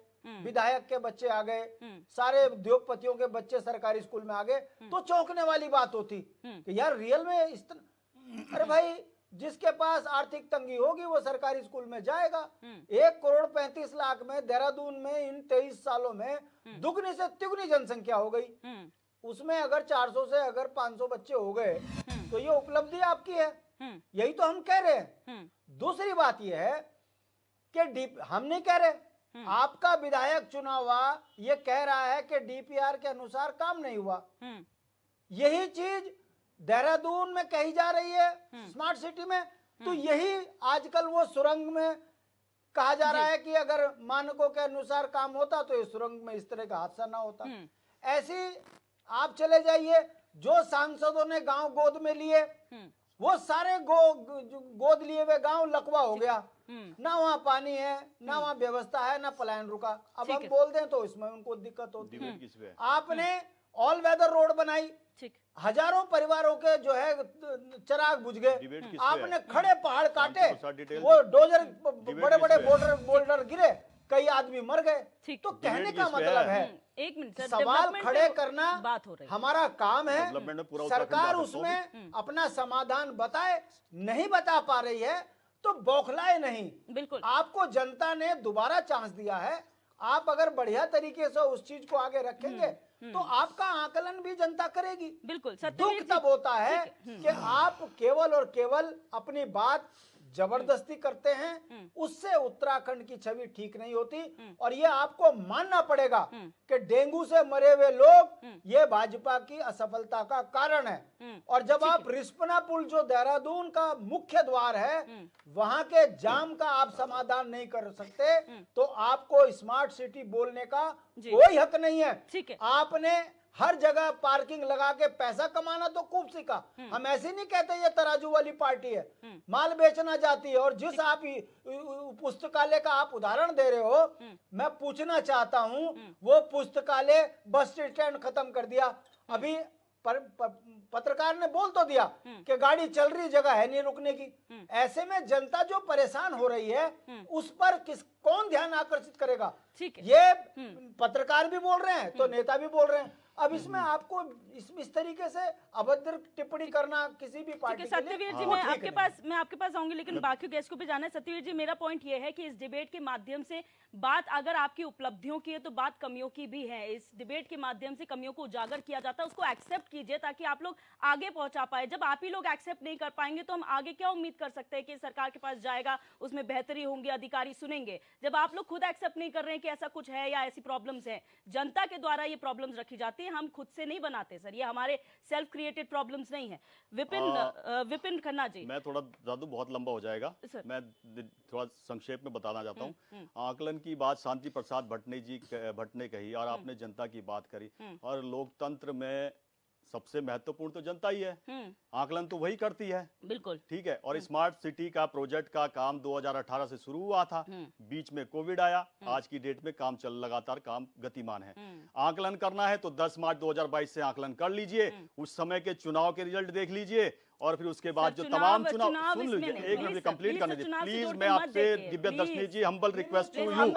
विधायक के बच्चे आ गए, सारे उद्योगपतियों के बच्चे सरकारी स्कूल में आ गए, तो चौंकने वाली बात होती कि यार रियल में अरे भाई, जिसके पास आर्थिक तंगी होगी वो सरकारी स्कूल में जाएगा। 1,35,00,000 में देहरादून में इन 23 सालों में दुगनी से तिगुनी जनसंख्या हो गई। उसमें अगर 400 से अगर 500 बच्चे हो गए तो ये उपलब्धि आपकी है, यही तो हम कह रहे हैं। दूसरी बात ये है कि हम नहीं कह रहे, आपका विधायक चुना हुआ ये कह रहा है कि डीपीआर के अनुसार काम नहीं हुआ। यही चीज देहरादून में कही जा रही है स्मार्ट सिटी में, तो यही आजकल वो सुरंग में कहा जा रहा है कि अगर मानकों के अनुसार काम होता तो इस सुरंग में इस तरह का हादसा ना होता। ऐसी आप चले जाइए, जो सांसदों ने गांव गोद में लिए, वो सारे गोद लिए हुए गांव लकवा हो गया। ना वहाँ पानी है, ना वहाँ व्यवस्था है, ना पलायन रुका। अब ठीक हम है। बोल दें तो इसमें उनको दिक्कत होती है। डिबेट किस पे है? आपने ऑल वेदर रोड बनाई, ठीक, हजारों परिवारों के जो है चिराग बुझ गए। डिबेट किस पे आपने है? खड़े पहाड़ काटे, प्रसाद डिटेल वो डोजर डिबेट बड़े किस बड़े पे है? बोल्डर गिरे, कई आदमी मर गए। ठीक। तो डिबेट कहने किस का पे मतलब है? है एक मिनट सर, सवाल डेवलपमेंट खड़े पे करना बात हो रही है। हमारा काम है। डेवलपमेंट में पूरा उत्तराखंड सरकार जा सकता हूँ। उसमें अपना समाधान बताए, नहीं बता पा रही है तो बौखलाए नहीं। बिल्कुल। आपको जनता ने दोबारा चांस दिया है, आप अगर बढ़िया तरीके से उस चीज को आगे रखेंगे तो आपका आकलन भी जनता करेगी। बिल्कुल दुख सत्यवीर जी, तब होता है ठीक है। कि आप केवल और केवल अपनी बात जबरदस्ती करते हैं, उससे उत्तराखंड की छवि ठीक नहीं होती। और ये आपको मानना पड़ेगा कि डेंगू से मरे हुए लोग ये भाजपा की असफलता का कारण है। और जब आप रिस्पना पुल जो देहरादून का मुख्य द्वार है, वहां के जाम का आप समाधान नहीं कर सकते तो आपको स्मार्ट सिटी बोलने का कोई हक नहीं है। ठीक है। आपने हर जगह पार्किंग लगा के पैसा कमाना तो खूब सीखा। हम ऐसे नहीं कहते ये तराजू वाली पार्टी है, माल बेचना जाती है। और जिस आप पुस्तकालय का आप उदाहरण दे रहे हो, मैं पूछना चाहता हूं, वो पुस्तकालय बस स्टैंड खत्म कर दिया। अभी पत्रकार ने बोल तो दिया कि गाड़ी चल रही, जगह है नहीं रुकने की। ऐसे में जनता जो परेशान हो रही है उस पर कौन ध्यान आकर्षित करेगा? ठीक है। ये पत्रकार भी बोल रहे हैं तो नेता भी बोल रहे हैं। अब इसमें आपको इस तरीके से अभद्र टिप्पणी करना किसी भी पार्टी के लिए सत्यवीर जी, वो मैं ठीक आपके पास आऊंगी, लेकिन बाकी गेस्ट को भी जाना है। सत्यवीर जी, मेरा पॉइंट ये है कि इस डिबेट के माध्यम से बात अगर आपकी उपलब्धियों की है तो बात कमियों की भी है। इस डिबेट के माध्यम से कमियों को उजागर किया जाता है, उसको एक्सेप्ट कीजिए ताकि आप लोग आगे पहुंचा पाए। जब आप ही लोग एक्सेप्ट नहीं कर पाएंगे तो हम आगे क्या उम्मीद कर सकते हैं कि सरकार के पास जाएगा, उसमें बेहतरी होंगी, अधिकारी सुनेंगे। जब आप लोग खुद एक्सेप्ट नहीं कर रहे हैं कि ऐसा कुछ है या ऐसी प्रॉब्लम्स है, जनता के द्वारा ये प्रॉब्लम्स रखी जाती है, हम खुद से नहीं बनाते सर, ये हमारे सेल्फ क्रिएटेड प्रॉब्लम्स नहीं है। विपिन खन्ना जी, मैं थोड़ा जादू बहुत लंबा हो जाएगा, सर। मैं थोड़ा संक्षेप में बताना चाहता हूँ। आकलन की बात शांति प्रसाद भट्ट ने कही और आपने जनता की बात करी, और लोकतंत्र में सबसे महत्वपूर्ण तो जनता ही है, आकलन तो वही करती है। बिल्कुल ठीक है। और स्मार्ट सिटी का प्रोजेक्ट का काम 2018 से शुरू हुआ था, बीच में कोविड आया, आज की डेट में काम लगातार काम गतिमान है। आकलन करना है तो 10 मार्च 2022 से आकलन कर लीजिए, उस समय के चुनाव के रिजल्ट देख लीजिए, और फिर उसके बाद जो तमाम चुनाव सुन लीजिए। एक मिनट कंप्लीट करने दीजिए प्लीज। मैं आपसे Divya Darshani ji humble request to you,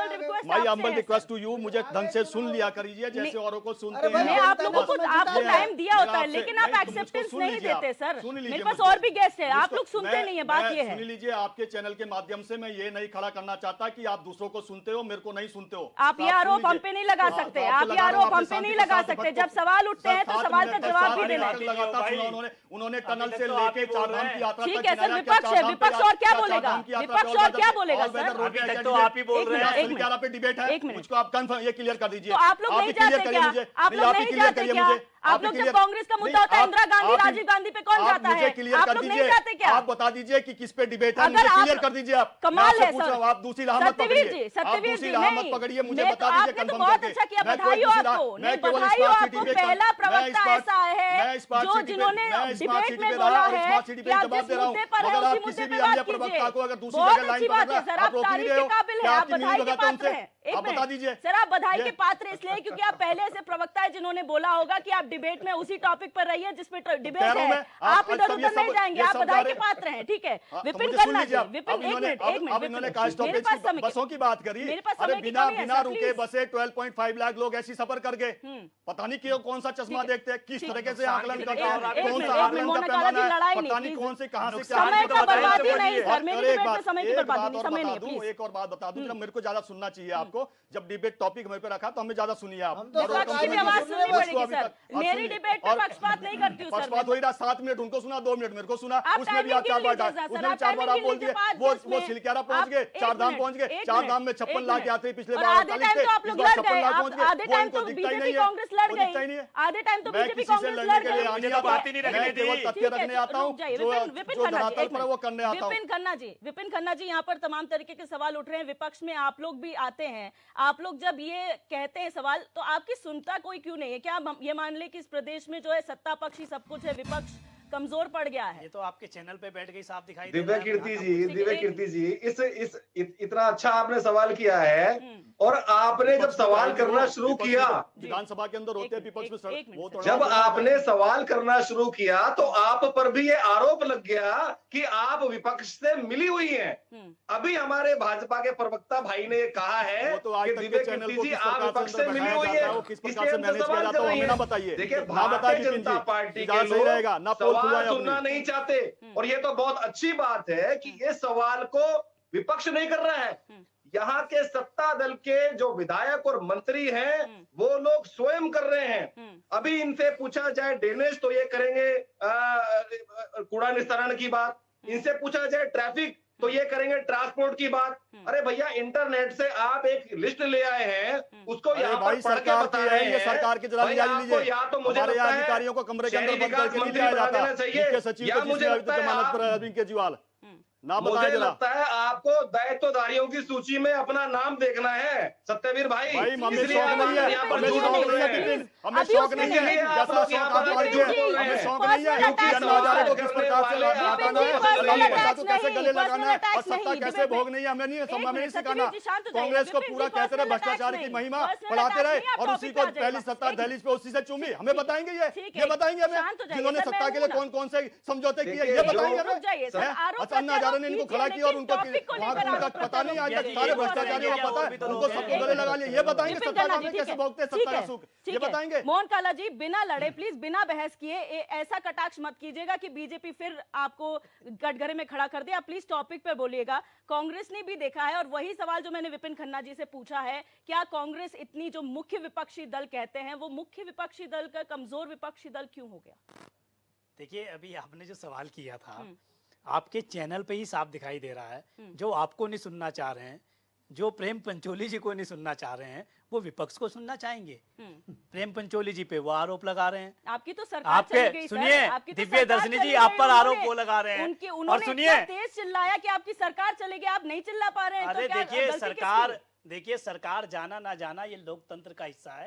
my humble request to you, मुझे ढंग से सुन लिया करिए जैसे औरों को सुनते हैं। मैं आप लोगों को आपको टाइम दिया होता है, लेकिन आप एक्सेप्टेंस नहीं देते सर। मेरे पास और भी गेस्ट है, आप लोग सुनते नहीं है, बात ये है। सुन लीजिए, आपके चैनल के माध्यम से मैं ये नहीं खड़ा करना चाहता कि आप दूसरों को सुनते हो, मेरे को नहीं सुनते हो। आप ये आरोप हम पे नहीं लगा सकते, आप ये आरोप हम पे नहीं लगा सकते। जब सवाल उठते हैं तो सवाल का जवाब भी देना है। उन्होंने टनल से लेके चारधाम की यात्रा ठीक है सर, विपक्ष है, विपक्ष और क्या बोलेगा, विपक्ष और क्या बोलेगा सर? अभी तक तो आप ही बोल रहे हैं। 11 पे डिबेट है, मुझको आप कंफर्म ये क्लियर कर दीजिए। तो आप लोग नहीं चाहते क्या? आप लोग नहीं चाहते क्या? आप लोग जब कांग्रेस का मुद्दा होता है इंदिरा गांधी, राजीव गांधी पे कौन जाता है? आप लोग नहीं चाहते क्या? आप बता दीजिए कि किस पे डिबेट है, मुझे क्लियर कर दीजिए। आप कमाल है सर, आप दूसरी राह मत पकड़िए, सत्यवीर जी मत पकड़िए, मुझे बता दीजिए आपने तो बहुत अच्छा किया, बधाई हो आपको, बधाई हो आपको। पहला प्रवक्ता ऐसा है जो जिन्होंने डिबेट में बोला है कि आप जिस मुद्दे पर है उसी मुद्दे पे बात कीजिए। बहुत अच्छी बात है सर, आप तारीफ के काबिल हैं, आप बधाई के पात्र हैं। एक बता दीजिए सर, आप बधाई के पात्र इसलिए क्योंकि आप पहले ऐसे प्रवक्ता है जिन्होंने बोला होगा कि आप डिबेट में उसी टॉपिक पर रहिए जिसमें डिबेट है, आप इधर उधर नहीं जाएंगे, आप बधाई के पात्र हैं। ठीक है, विपिन खन्ना जी, विपिन एक मिनट, मेरे पास समय, बसों की बात करी, मेरे पास अरे समय की बिना कमी है बिना सर, रुके प्लीज। बसे 12.5 लाख लोग ऐसी सफर कर गए, पता नहीं क्यों कौन सा चश्मा देखते हैं, किस तरीके से आकलन करते हैं, कौन सा आकलन का पैमाना है, पता नहीं कौन से कहां से क्या। समय का बर्बादी नहीं सर, मेरी डिबेट में समय की बर्बादी नहीं, समय नहीं है प्लीज। एक और बात बता दूं, मेरे को ज्यादा सुनना चाहिए आपको। जब डिबेट टॉपिक मेरे पे रखा तो हमें ज्यादा सुनिए आप। विपक्ष की भी आवाज सुननी पड़ेगी सर, मेरी डिबेट में पक्षपात नहीं करती हूँ सर। पक्षपात हो ही रहा, 7 मिनट उनको सुना, 2 मिनट मेरे को सुना, आप उसमें भी आप 4 बार उसमें भी 4 बार आप बोल दिए। वो सिलक्यारा पहुंच गए, चारधाम पहुंच गए, चारधाम में 56 लाख यात्री पिछले बार 48 थे, इस बार 56 लाख पहुंच गए। आधे टाइम तो बीजेपी कांग्रेस लड़ गई, आधे टाइम तो बीजेपी कांग्रेस लड़ गई। बात ही नहीं रखने दी, केवल तथ्य रखने आता हूं, जो धरातल पर वो करने आता हूं। विपिन खन्ना जी, यहाँ पर तमाम तरीके के सवाल उठ रहे हैं, विपक्ष में आप लोग भी आते हैं। आप लोग जब ये कहते हैं सवाल तो आपकी सुनता कोई क्यों नहीं है? क्या हम ये मान ले कि इस प्रदेश में जो है सत्ता पक्ष ही सब कुछ है, विपक्ष कमजोर पड़ गया है। ये तो आपके चैनल पे बैठ गई साफ दिखाई दिव्या कीर्ति जी इतना अच्छा आपने सवाल किया है, और आपने जब सवाल करना शुरू किया, विधानसभा के अंदर होते हैं विपक्ष में, वो थोड़ा जब आपने सवाल करना शुरू किया तो आप पर भी ये आरोप लग गया कि आप विपक्ष से मिली हुई हैं। अभी हमारे भाजपा के प्रवक्ता भाई ने कहा है कि दिव्या कीर्ति जी आप विपक्ष से मिली हुई है, इसलिए हमसे सवाल कर रही है। देखिए, भारतीय जनता पार्टी के लोग सवाल सुनना नहीं चाहते, और ये तो बहुत अच्छी बात है कि ये सवाल को विपक्ष नहीं कर रहा है। यहाँ के सत्ता दल के जो विधायक और मंत्री हैं वो लोग स्वयं कर रहे हैं। अभी इनसे पूछा जाए ड्रेनेज तो ये करेंगे कूड़ा निस्तारण की बात, इनसे पूछा जाए ट्रैफिक तो ये करेंगे ट्रांसपोर्ट की बात। अरे भैया, इंटरनेट से आप एक लिस्ट ले आए हैं, उसको यहाँ पर पढ़ के बता रहे हैं। सरकार के जरा आपको या तो मुझे लगता है अधिकारियों को कमरे के अंदर बंद करके नहीं दिया जाता चाहिए, या मुझे लगता है अरविंद केजरीवाल ना मुझे लगता है आपको दायित्वधारियों की सूची में अपना नाम देखना है सत्यवीर भाई। हमें शौक नहीं है, हमें शौक नहीं है, जैसा शौक आप भाई है, हमें शौक नहीं है कि अन्ना हजारे को किस प्रकार से हटाना है, लालू प्रसाद को कैसे गले लगाना है और सत्ता कैसे भोगनी है, हमें नहीं सिखाना। कांग्रेस को पूरा कहते रहे भ्रष्टाचार की महिमा पढ़ाते रहे और उसी को पहली सत्ता दहलीज पे उसी से चूमी। हमें बताएंगे ये बताएंगे हमें जिन्होंने सत्ता के लिए कौन कौन से समझौते किए, ये बताएंगे हमें। ने इनको खड़ा किया और उनका पता नहीं, आज तक सारे भ्रष्टाचारियों को पता है, उनको सबको गले लगा लिया। ये बताएंगे सत्ता का हमें कैसे भोगते हैं, सत्ता का सुख ये बताएंगे। मोहन काला जी, बिना लड़े प्लीज, बिना बहस किए ऐसा कटाक्ष मत कीजिएगा कि बीजेपी फिर आपको कटघरे में खड़ा कर दे। आप प्लीज टॉपिक पे बोलिएगा। कांग्रेस ने भी देखा है, और वही सवाल जो मैंने विपिन खन्ना जी से पूछा है, क्या कांग्रेस इतनी जो मुख्य विपक्षी दल कहते हैं वो मुख्य विपक्षी दल का कमजोर विपक्षी दल क्यों हो गया? देखिए, अभी आपने जो सवाल किया था आपके चैनल पे ही साफ दिखाई दे रहा है, जो आपको नहीं सुनना चाह रहे हैं, जो प्रेम पंचोली जी को नहीं सुनना चाह रहे हैं, वो विपक्ष को सुनना चाहेंगे। प्रेम पंचोली जी पे वो आरोप लगा रहे हैं। आपकी तो सरकार चली गई, सुनिए दिव्या दर्शनी जी, आप पर आरोप वो लगा रहे हैं। और सुनिए, तेज चिल्लाया कि आपकी सरकार चलेगी, आप नहीं चिल्ला पा रहे हैं। अरे देखिए सरकार जाना ना जाना ये लोकतंत्र का हिस्सा है,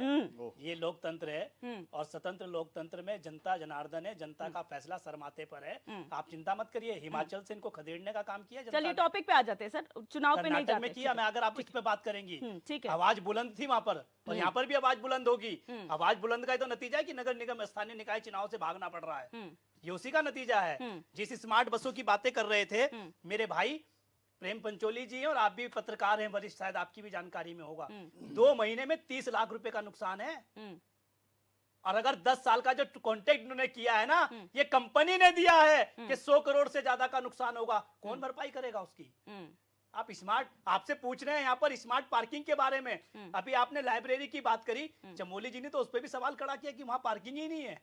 ये लोकतंत्र है, और स्वतंत्र लोकतंत्र में जनता जनार्दन है, जनता का फैसला सरमाते पर है। आप चिंता मत करिए। हिमाचल से इनको खदेड़ने का काम किया। चलिए टॉपिक पे आ जाते हैं सर, चुनाव पे नहीं जाते में किया। मैं अगर आप इस पे बात करेंगी, ठीक है, आवाज बुलंद थी वहां पर, और यहाँ पर भी आवाज बुलंद होगी। आवाज बुलंद का तो नतीजा है कि नगर निगम स्थानीय निकाय चुनाव से भागना पड़ रहा है, ये उसी का नतीजा है। जिस स्मार्ट बसों की बातें कर रहे थे मेरे भाई प्रेम पंचोली जी, और आप भी पत्रकार हैं वरिष्ठ, शायद आपकी भी जानकारी में होगा, 2 महीने में 30 लाख रुपए का नुकसान है। और अगर 10 साल का जो कॉन्ट्रैक्ट उन्होंने किया है ना, ये कंपनी ने दिया है कि 100 करोड़ से ज्यादा का नुकसान होगा, कौन भरपाई करेगा उसकी? आप स्मार्ट, आपसे पूछ रहे हैं यहाँ पर स्मार्ट पार्किंग के बारे में। अभी आपने लाइब्रेरी की बात करी, चमोली जी ने तो उस पर भी सवाल खड़ा किया कि वहां पार्किंग ही नहीं है।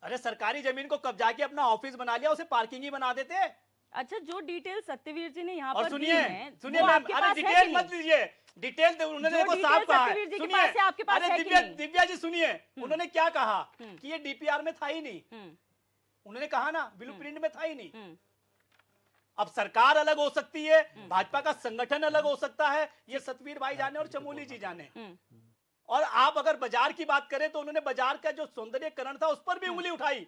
अरे सरकारी जमीन को कब्जा के अपना ऑफिस बना लिया, उसे पार्किंग ही बना देते। अच्छा, जो डिटेल सत्यवीर जी ने यहाँ पर सुनिए अरे डिटेल मत लीजिए, डिटेल उन्होंने देखो साफ कहा है। सुनिए दिव्या जी सुनिए, उन्होंने क्या कहा कि ये डीपीआर में था ही नहीं। उन्होंने कहा ना ब्लूप्रिंट में था ही नहीं। अब सरकार अलग हो सकती है, भाजपा का संगठन अलग हो सकता है, ये सतवीर भाई जाने और चमोली जी जाने। और आप अगर बाजार की बात करें तो उन्होंने बाजार का जो सौंदर्यकरण था उस पर भी उंगली उठाई।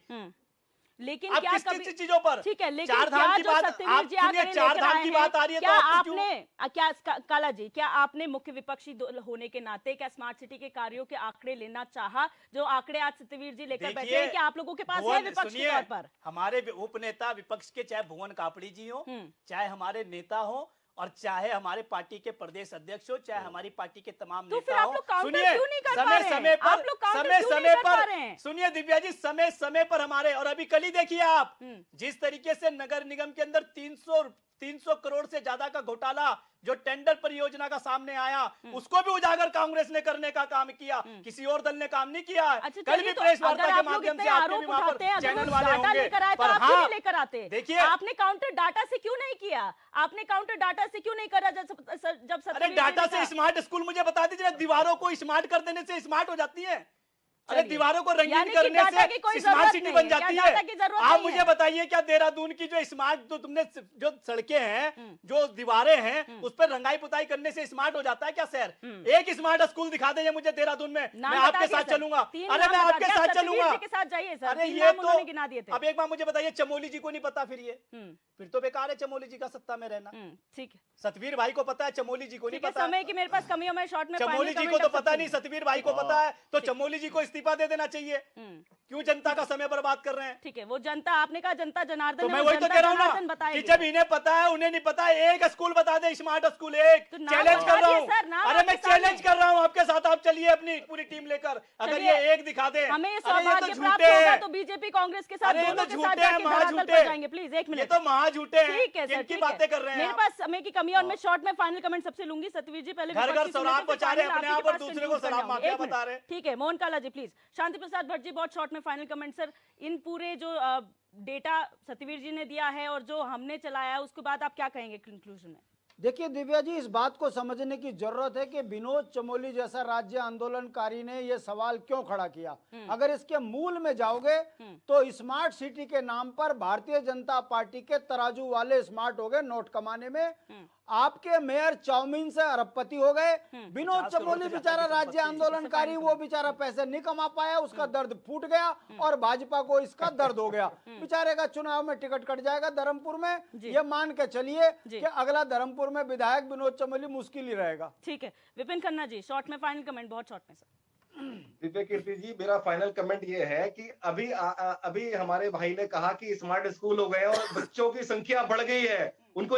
लेकिन क्या किस चीजों पर? ठीक है, लेकिन चार धाम की बात, आप सुनिए, 4 धाम की बात आ रही है, क्या आपने क्या काला जी, क्या आपने मुख्य विपक्षी होने के नाते क्या स्मार्ट सिटी के कार्यों के आंकड़े लेना चाहा, जो आंकड़े आज सत्यवीर जी लेकर बैठे हैं, क्या आप लोगों के पास है विपक्ष के तौर पर? हमारे उप नेता विपक्ष के, चाहे भुवन कापड़ी जी हो, चाहे हमारे नेता हो, और चाहे हमारे पार्टी के प्रदेश अध्यक्ष हो, चाहे हमारी पार्टी के तमाम नेता हो, सुनिए समय पर सुनिए दिव्या जी, समय पर हमारे, और अभी कल ही देखिए आप जिस तरीके से नगर निगम के अंदर 300 करोड़ से ज्यादा का घोटाला जो टेंडर परियोजना का सामने आया, उसको भी उजागर कांग्रेस ने करने का काम किया, किसी और दल ने काम नहीं किया। कल भी प्रेस वार्ता के माध्यम से आपके भी वहां पर चैनल वाले होंगे, पर हाँ लेकर आते। देखिए, आपने काउंटर डाटा से क्यों नहीं किया? आपने काउंटर डाटा से क्यों नहीं करा? जब अरे डाटा से स्मार्ट स्कूल मुझे बता दीजिए, दीवारों को स्मार्ट कर देने से स्मार्ट हो जाती है? अरे दीवारों को रंगीन यानी कि करने डाटा की कोई से स्मार्ट जरूरत सिटी नहीं बन है, जाती क्या डाटा की है। जरूरत आप नहीं मुझे है? बताइए क्या देहरादून की जो स्मार्ट जो तुमने जो सड़कें हैं, जो दीवारें हैं, उस पर रंगाई पुताई करने से स्मार्ट हो जाता है क्या शहर? एक स्मार्ट स्कूल दिखा दीजिए मुझे देहरादून में, मैं आपके साथ चलूंगा। अरे मैं आपके साथ चलूंगा के साथ जाइए सर। अरे ये तो गिना दिए थे। अब एक बार मुझे बताइए, चमोली जी को नहीं पता फिर तो बेकार है चमोली जी का सत्ता में रहना। ठीक है, सतवीर भाई को पता है, चमोली जी को नहीं पता। समय की मेरे पास कमी है, मैं शॉर्ट में चमोली जी को तो पता नहीं, सतवीर भाई को पता है, तो चमोली जी को इस्तीफा दे देना चाहिए। क्यों जनता का समय बर्बाद कर रहे हैं? ठीक है, वो जनता, आपने कहा जनता जनार्दन, तो मैं वही तो कह रहा हूँ ना कि जब इन्हें पता है उन्हें नहीं पता, एक स्कूल बता दे स्मार्ट स्कूल, एक चैलेंज कर रहा हूँ। अरे मैं चैलेंज कर रहा हूँ आपके साथ, आप चलिए अपनी पूरी टीम लेकर, अगर ये एक दिखा दे। हमें सौभाग्य प्राप्त होगा तो बीजेपी कांग्रेस के साथ दोनों के साथ जाके धरातल पर जाएंगे। प्लीज एक मिनट, ये तो महाझूठे हैं। ठीक है सर, किनकी बातें कर रहे हैं? मेरे पास समय की कमी है और मैं शॉर्ट में फाइनल कमेंट सबसे लूंगी। सतवीर जी पहले घर घर शराब बचा रहे अपने आप और दूसरे को शराब माफिया बता रहे। ठीक है, मोहन काला जी प्लीज। शांति प्रसाद भट्ट जी बहुत शॉर्ट में फाइनल कमेंट सर। इन पूरे जो डेटा सतवीर जी ने दिया है और जो हमने चलाया है उसके बाद आप क्या कहेंगे कंक्लूजन में? देखिए दिव्या जी, इस बात को समझने की जरूरत है कि विनोद चमोली जैसा राज्य आंदोलनकारी ने यह सवाल क्यों खड़ा किया। अगर इसके मूल में जाओगे तो स्मार्ट सिटी के नाम पर भारतीय जनता पार्टी के तराजू वाले स्मार्ट हो गए नोट कमाने में। आपके मेयर चाउमीन से अरबपति हो गए। विनोद चमोली बेचारा राज्य आंदोलनकारी, वो बेचारा पैसे नहीं कमा पाया, उसका दर्द फूट गया और भाजपा को इसका दर्द हो गया। बेचारे का चुनाव में टिकट कट जाएगा धर्मपुर में, ये मान के चलिए कि अगला धर्मपुर में विधायक विनोद चमोली मुश्किल ही रहेगा। ठीक है, विपिन खन्ना जी शॉर्ट में फाइनल कमेंट, बहुत शॉर्ट में सर। दिव्य कीर्ति जी, मेरा फाइनल कमेंट ये है कि अभी हमारे भाई ने कहा कि स्मार्ट स्कूल हो गए और बच्चों की संख्या बढ़ गई है। उनको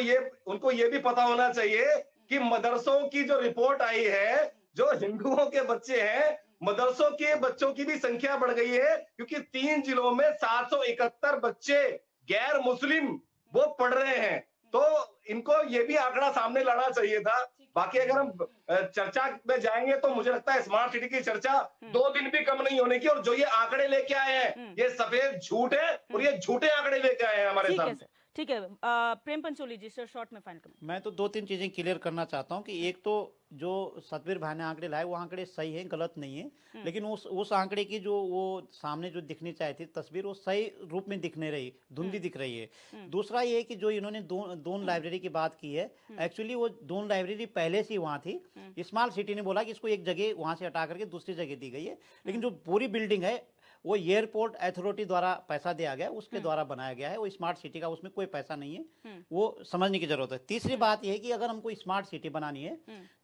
ये भी पता होना चाहिए कि मदरसों की जो रिपोर्ट आई है, जो हिंदुओं के बच्चे हैं, मदरसों के बच्चों की भी संख्या बढ़ गई है, क्योंकि 3 जिलों में 771 बच्चे गैर मुस्लिम वो पढ़ रहे हैं। तो इनको ये भी आंकड़ा सामने लाना चाहिए था। बाकी अगर हम चर्चा में जाएंगे तो मुझे लगता है स्मार्ट सिटी की चर्चा 2 दिन भी कम नहीं होने की। और जो ये आंकड़े लेके आए हैं, ये सफेद झूठ है और ये झूठे आंकड़े लेके आए हैं हमारे सामने। ठीक है, प्रेम पंचोली जी सर शॉर्ट में फाइनल कमेंट। मैं तो 2-3 चीजें क्लियर करना चाहता हूं कि एक तो जो सतवीर भाई ने आंकड़े लाए वो आंकड़े सही है, गलत नहीं है, लेकिन उस आंकड़े की जो वो सामने जो दिखनी चाहिए थी तस्वीर, वो सही रूप में दिख नहीं रही, धुंधली दिख रही है। दूसरा ये है कि जो इन्होंने दोन लाइब्रेरी की बात की है, एक्चुअली वो दोन लाइब्रेरी पहले से वहाँ थी। स्मार्ट सिटी ने बोला कि इसको एक जगह वहाँ से हटा करके दूसरी जगह दी गई है, लेकिन जो पूरी बिल्डिंग है वो एयरपोर्ट अथॉरिटी द्वारा पैसा दिया गया, उसके द्वारा बनाया गया है। वो स्मार्ट सिटी का उसमें कोई पैसा नहीं है, वो समझने की जरूरत है। तीसरी बात यह है कि अगर हमको स्मार्ट सिटी बनानी है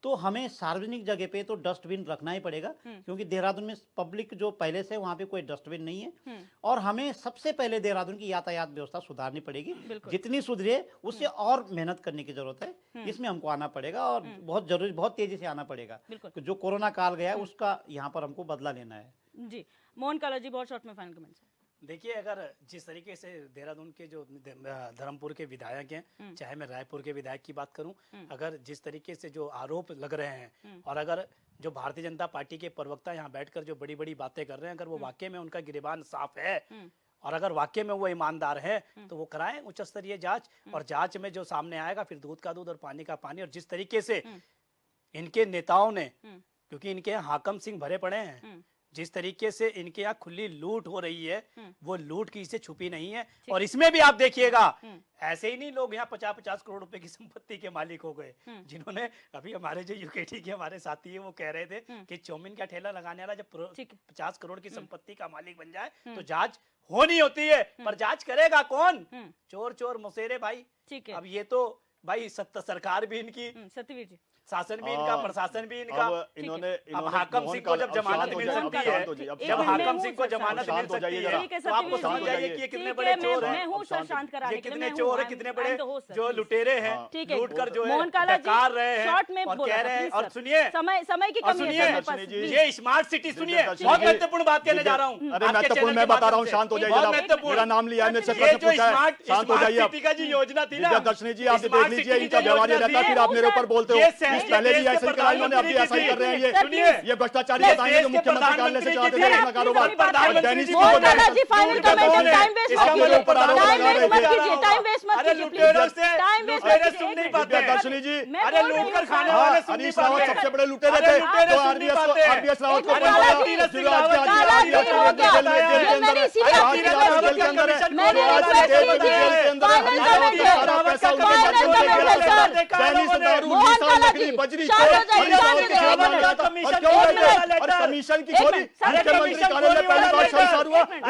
तो हमें सार्वजनिक जगह पे तो डस्टबिन रखना ही पड़ेगा, क्योंकि देहरादून में पब्लिक जो पहले से वहाँ पे कोई डस्टबिन नहीं है। और हमें सबसे पहले देहरादून की यातायात व्यवस्था सुधारनी पड़ेगी, जितनी सुधरे उससे और मेहनत करने की जरूरत है। इसमें हमको आना पड़ेगा और बहुत जरूरी, बहुत तेजी से आना पड़ेगा। जो कोरोना काल गया है उसका यहाँ पर हमको बदला लेना है। जी मोहन काला जी बहुत शॉर्ट में फाइनल कमेंट। देखिए, अगर जिस तरीके से देहरादून के जो धर्मपुर के विधायक हैं, चाहे मैं रायपुर के विधायक की बात करूं, अगर जिस तरीके से जो आरोप लग रहे हैं और अगर जो भारतीय जनता पार्टी के प्रवक्ता यहाँ बैठकर जो बड़ी बड़ी बातें कर रहे हैं, अगर वो वाकई में उनका गिरेबान साफ है और अगर वाकई में वो ईमानदार है तो वो कराएं उच्च स्तरीय जांच, और जांच में जो सामने आएगा फिर दूध का दूध और पानी का पानी। और जिस तरीके से इनके नेताओं ने, क्योंकि इनके यहाँ हाकम सिंह भरे पड़े हैं, जिस तरीके से इनके यहाँ खुली लूट हो रही है, वो लूट की से छुपी नहीं है। और इसमें भी आप देखिएगा, ऐसे ही नहीं लोग यहाँ 50-50 करोड़ रुपए की संपत्ति के मालिक हो गए, जिन्होंने अभी हमारे जो यूकेटी के हमारे साथी है वो कह रहे थे कि चौमिन का ठेला लगाने वाला जब 50 करोड़ की संपत्ति का मालिक बन जाए तो जांच होनी होती है, पर जांच करेगा कौन? चोर चोर मुसेरे भाई। ठीक है, अब ये तो भाई सरकार भी इनकी, सतवीर जी शासन भी इनका, प्रशासन भी इनका। इन्होंने अब हाकम सिंह को जब जमानत मिल सकती है, जब हाकम सिंह को जमानत मिल सकती है तो आपको समझ जाइए कि ये कितने बड़े चोर हैं, ये कितने चोर हैं, कितने बड़े जो लुटेरे हैं, लूट कर जो है डकार रहे हैं और कह रहे हैं। और सुनिए, समय की कमी है, सुनिए ये स्मार्ट सिटी, सुनिए बहुत महत्वपूर्ण बात कहने जा रहा हूँ। अरे महत्वपूर्ण मैं बता रहा हूँ, शांत हो जाइए, मेरा नाम लिया है, शांत हो जाइए। सिटी का जो योजना थी ना दर्शनी जी, आप देख लीजिए, इनका व्यवहार रहता है, फिर आप मेरे ऊपर बोलते हो। पहले भी ऐसे ही करा, इन्होंने अब भी ऐसा ही कर रहे हैं। ये भ्रष्टाचारी बताएंगे जो मुख्यमंत्री कार्यालय से चलाते थे अपना कारोबार। दर्शनी जी, अरे लूट कर खाने वाले सुन नहीं पाते, सबसे बड़े लुटेरे थे, तो आरबीएस रावत को कमीशन की गोली मुख्यमंत्री कार्यालय पहली बार शर्मसार हुआ। गणेश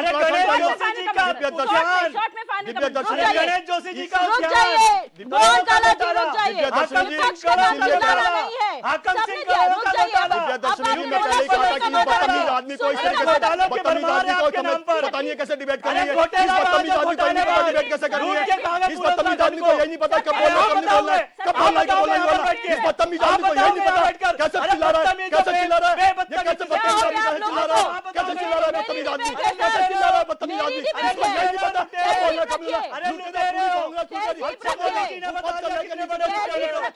जोशी जी का आदमी को इस तरीके से पता नहीं कैसे डिबेट करनी है, इस बदतमीज आदमी को डिबेट कैसे करनी है, इस बदतमीज आदमी को यही नहीं पता कब बोलना कब नहीं बोलना है, कब बोलना कब बोलना है, इस बदतमीज आदमी को यही नहीं पता कैसे चिल्ला रहा है, कैसे चिल्ला रहा है, ये कैसे बदतमीज आदमी कैसे चिल्ला रहा है, कैसे चिल्ला रहा है बदतमीज आदमी, कैसे चिल्ला रहा है बदतमीज आदमी, इसको यही नहीं पता कब बोलना कब नहीं बोलना।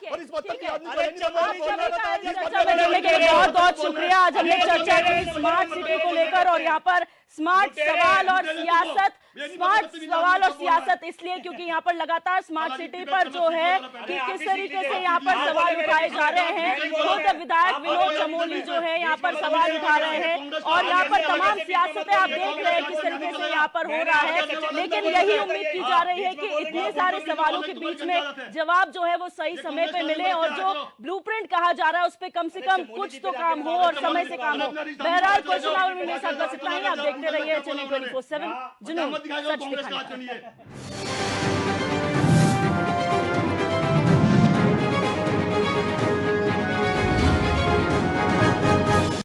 और इस बदतमीज आदमी को यही नहीं पता बहुत बहुत शुक्रिया। आज हमने चर्चा की स्मार्ट सिटी को लेकर और यहाँ पर स्मार्ट सवाल और सियासत इसलिए क्योंकि यहाँ पर लगातार स्मार्ट सिटी पर जो है कि किस तरीके से यहाँ पर सवाल उठाए जा रहे हैं। खुद विधायक विनोद चमोली जो है यहाँ पर सवाल उठा रहे हैं और यहाँ पर तमाम सियासतें आप देख रहे हैं किस तरीके से यहाँ पर हो रहा है। लेकिन यही उम्मीद की जा रही है कि इतने सारे सवालों के बीच में जवाब जो है वो सही समय पे मिले और जो ब्लूप्रिंट कहा जा रहा है उस पर कम से कम कुछ तो काम हो और समय से काम हो। बहरहाल क्वेश्चन आवर में मेरे साथ बस इतना ही। आप देखते रहिए चैनल 24/7 जुनून सच दिखाने।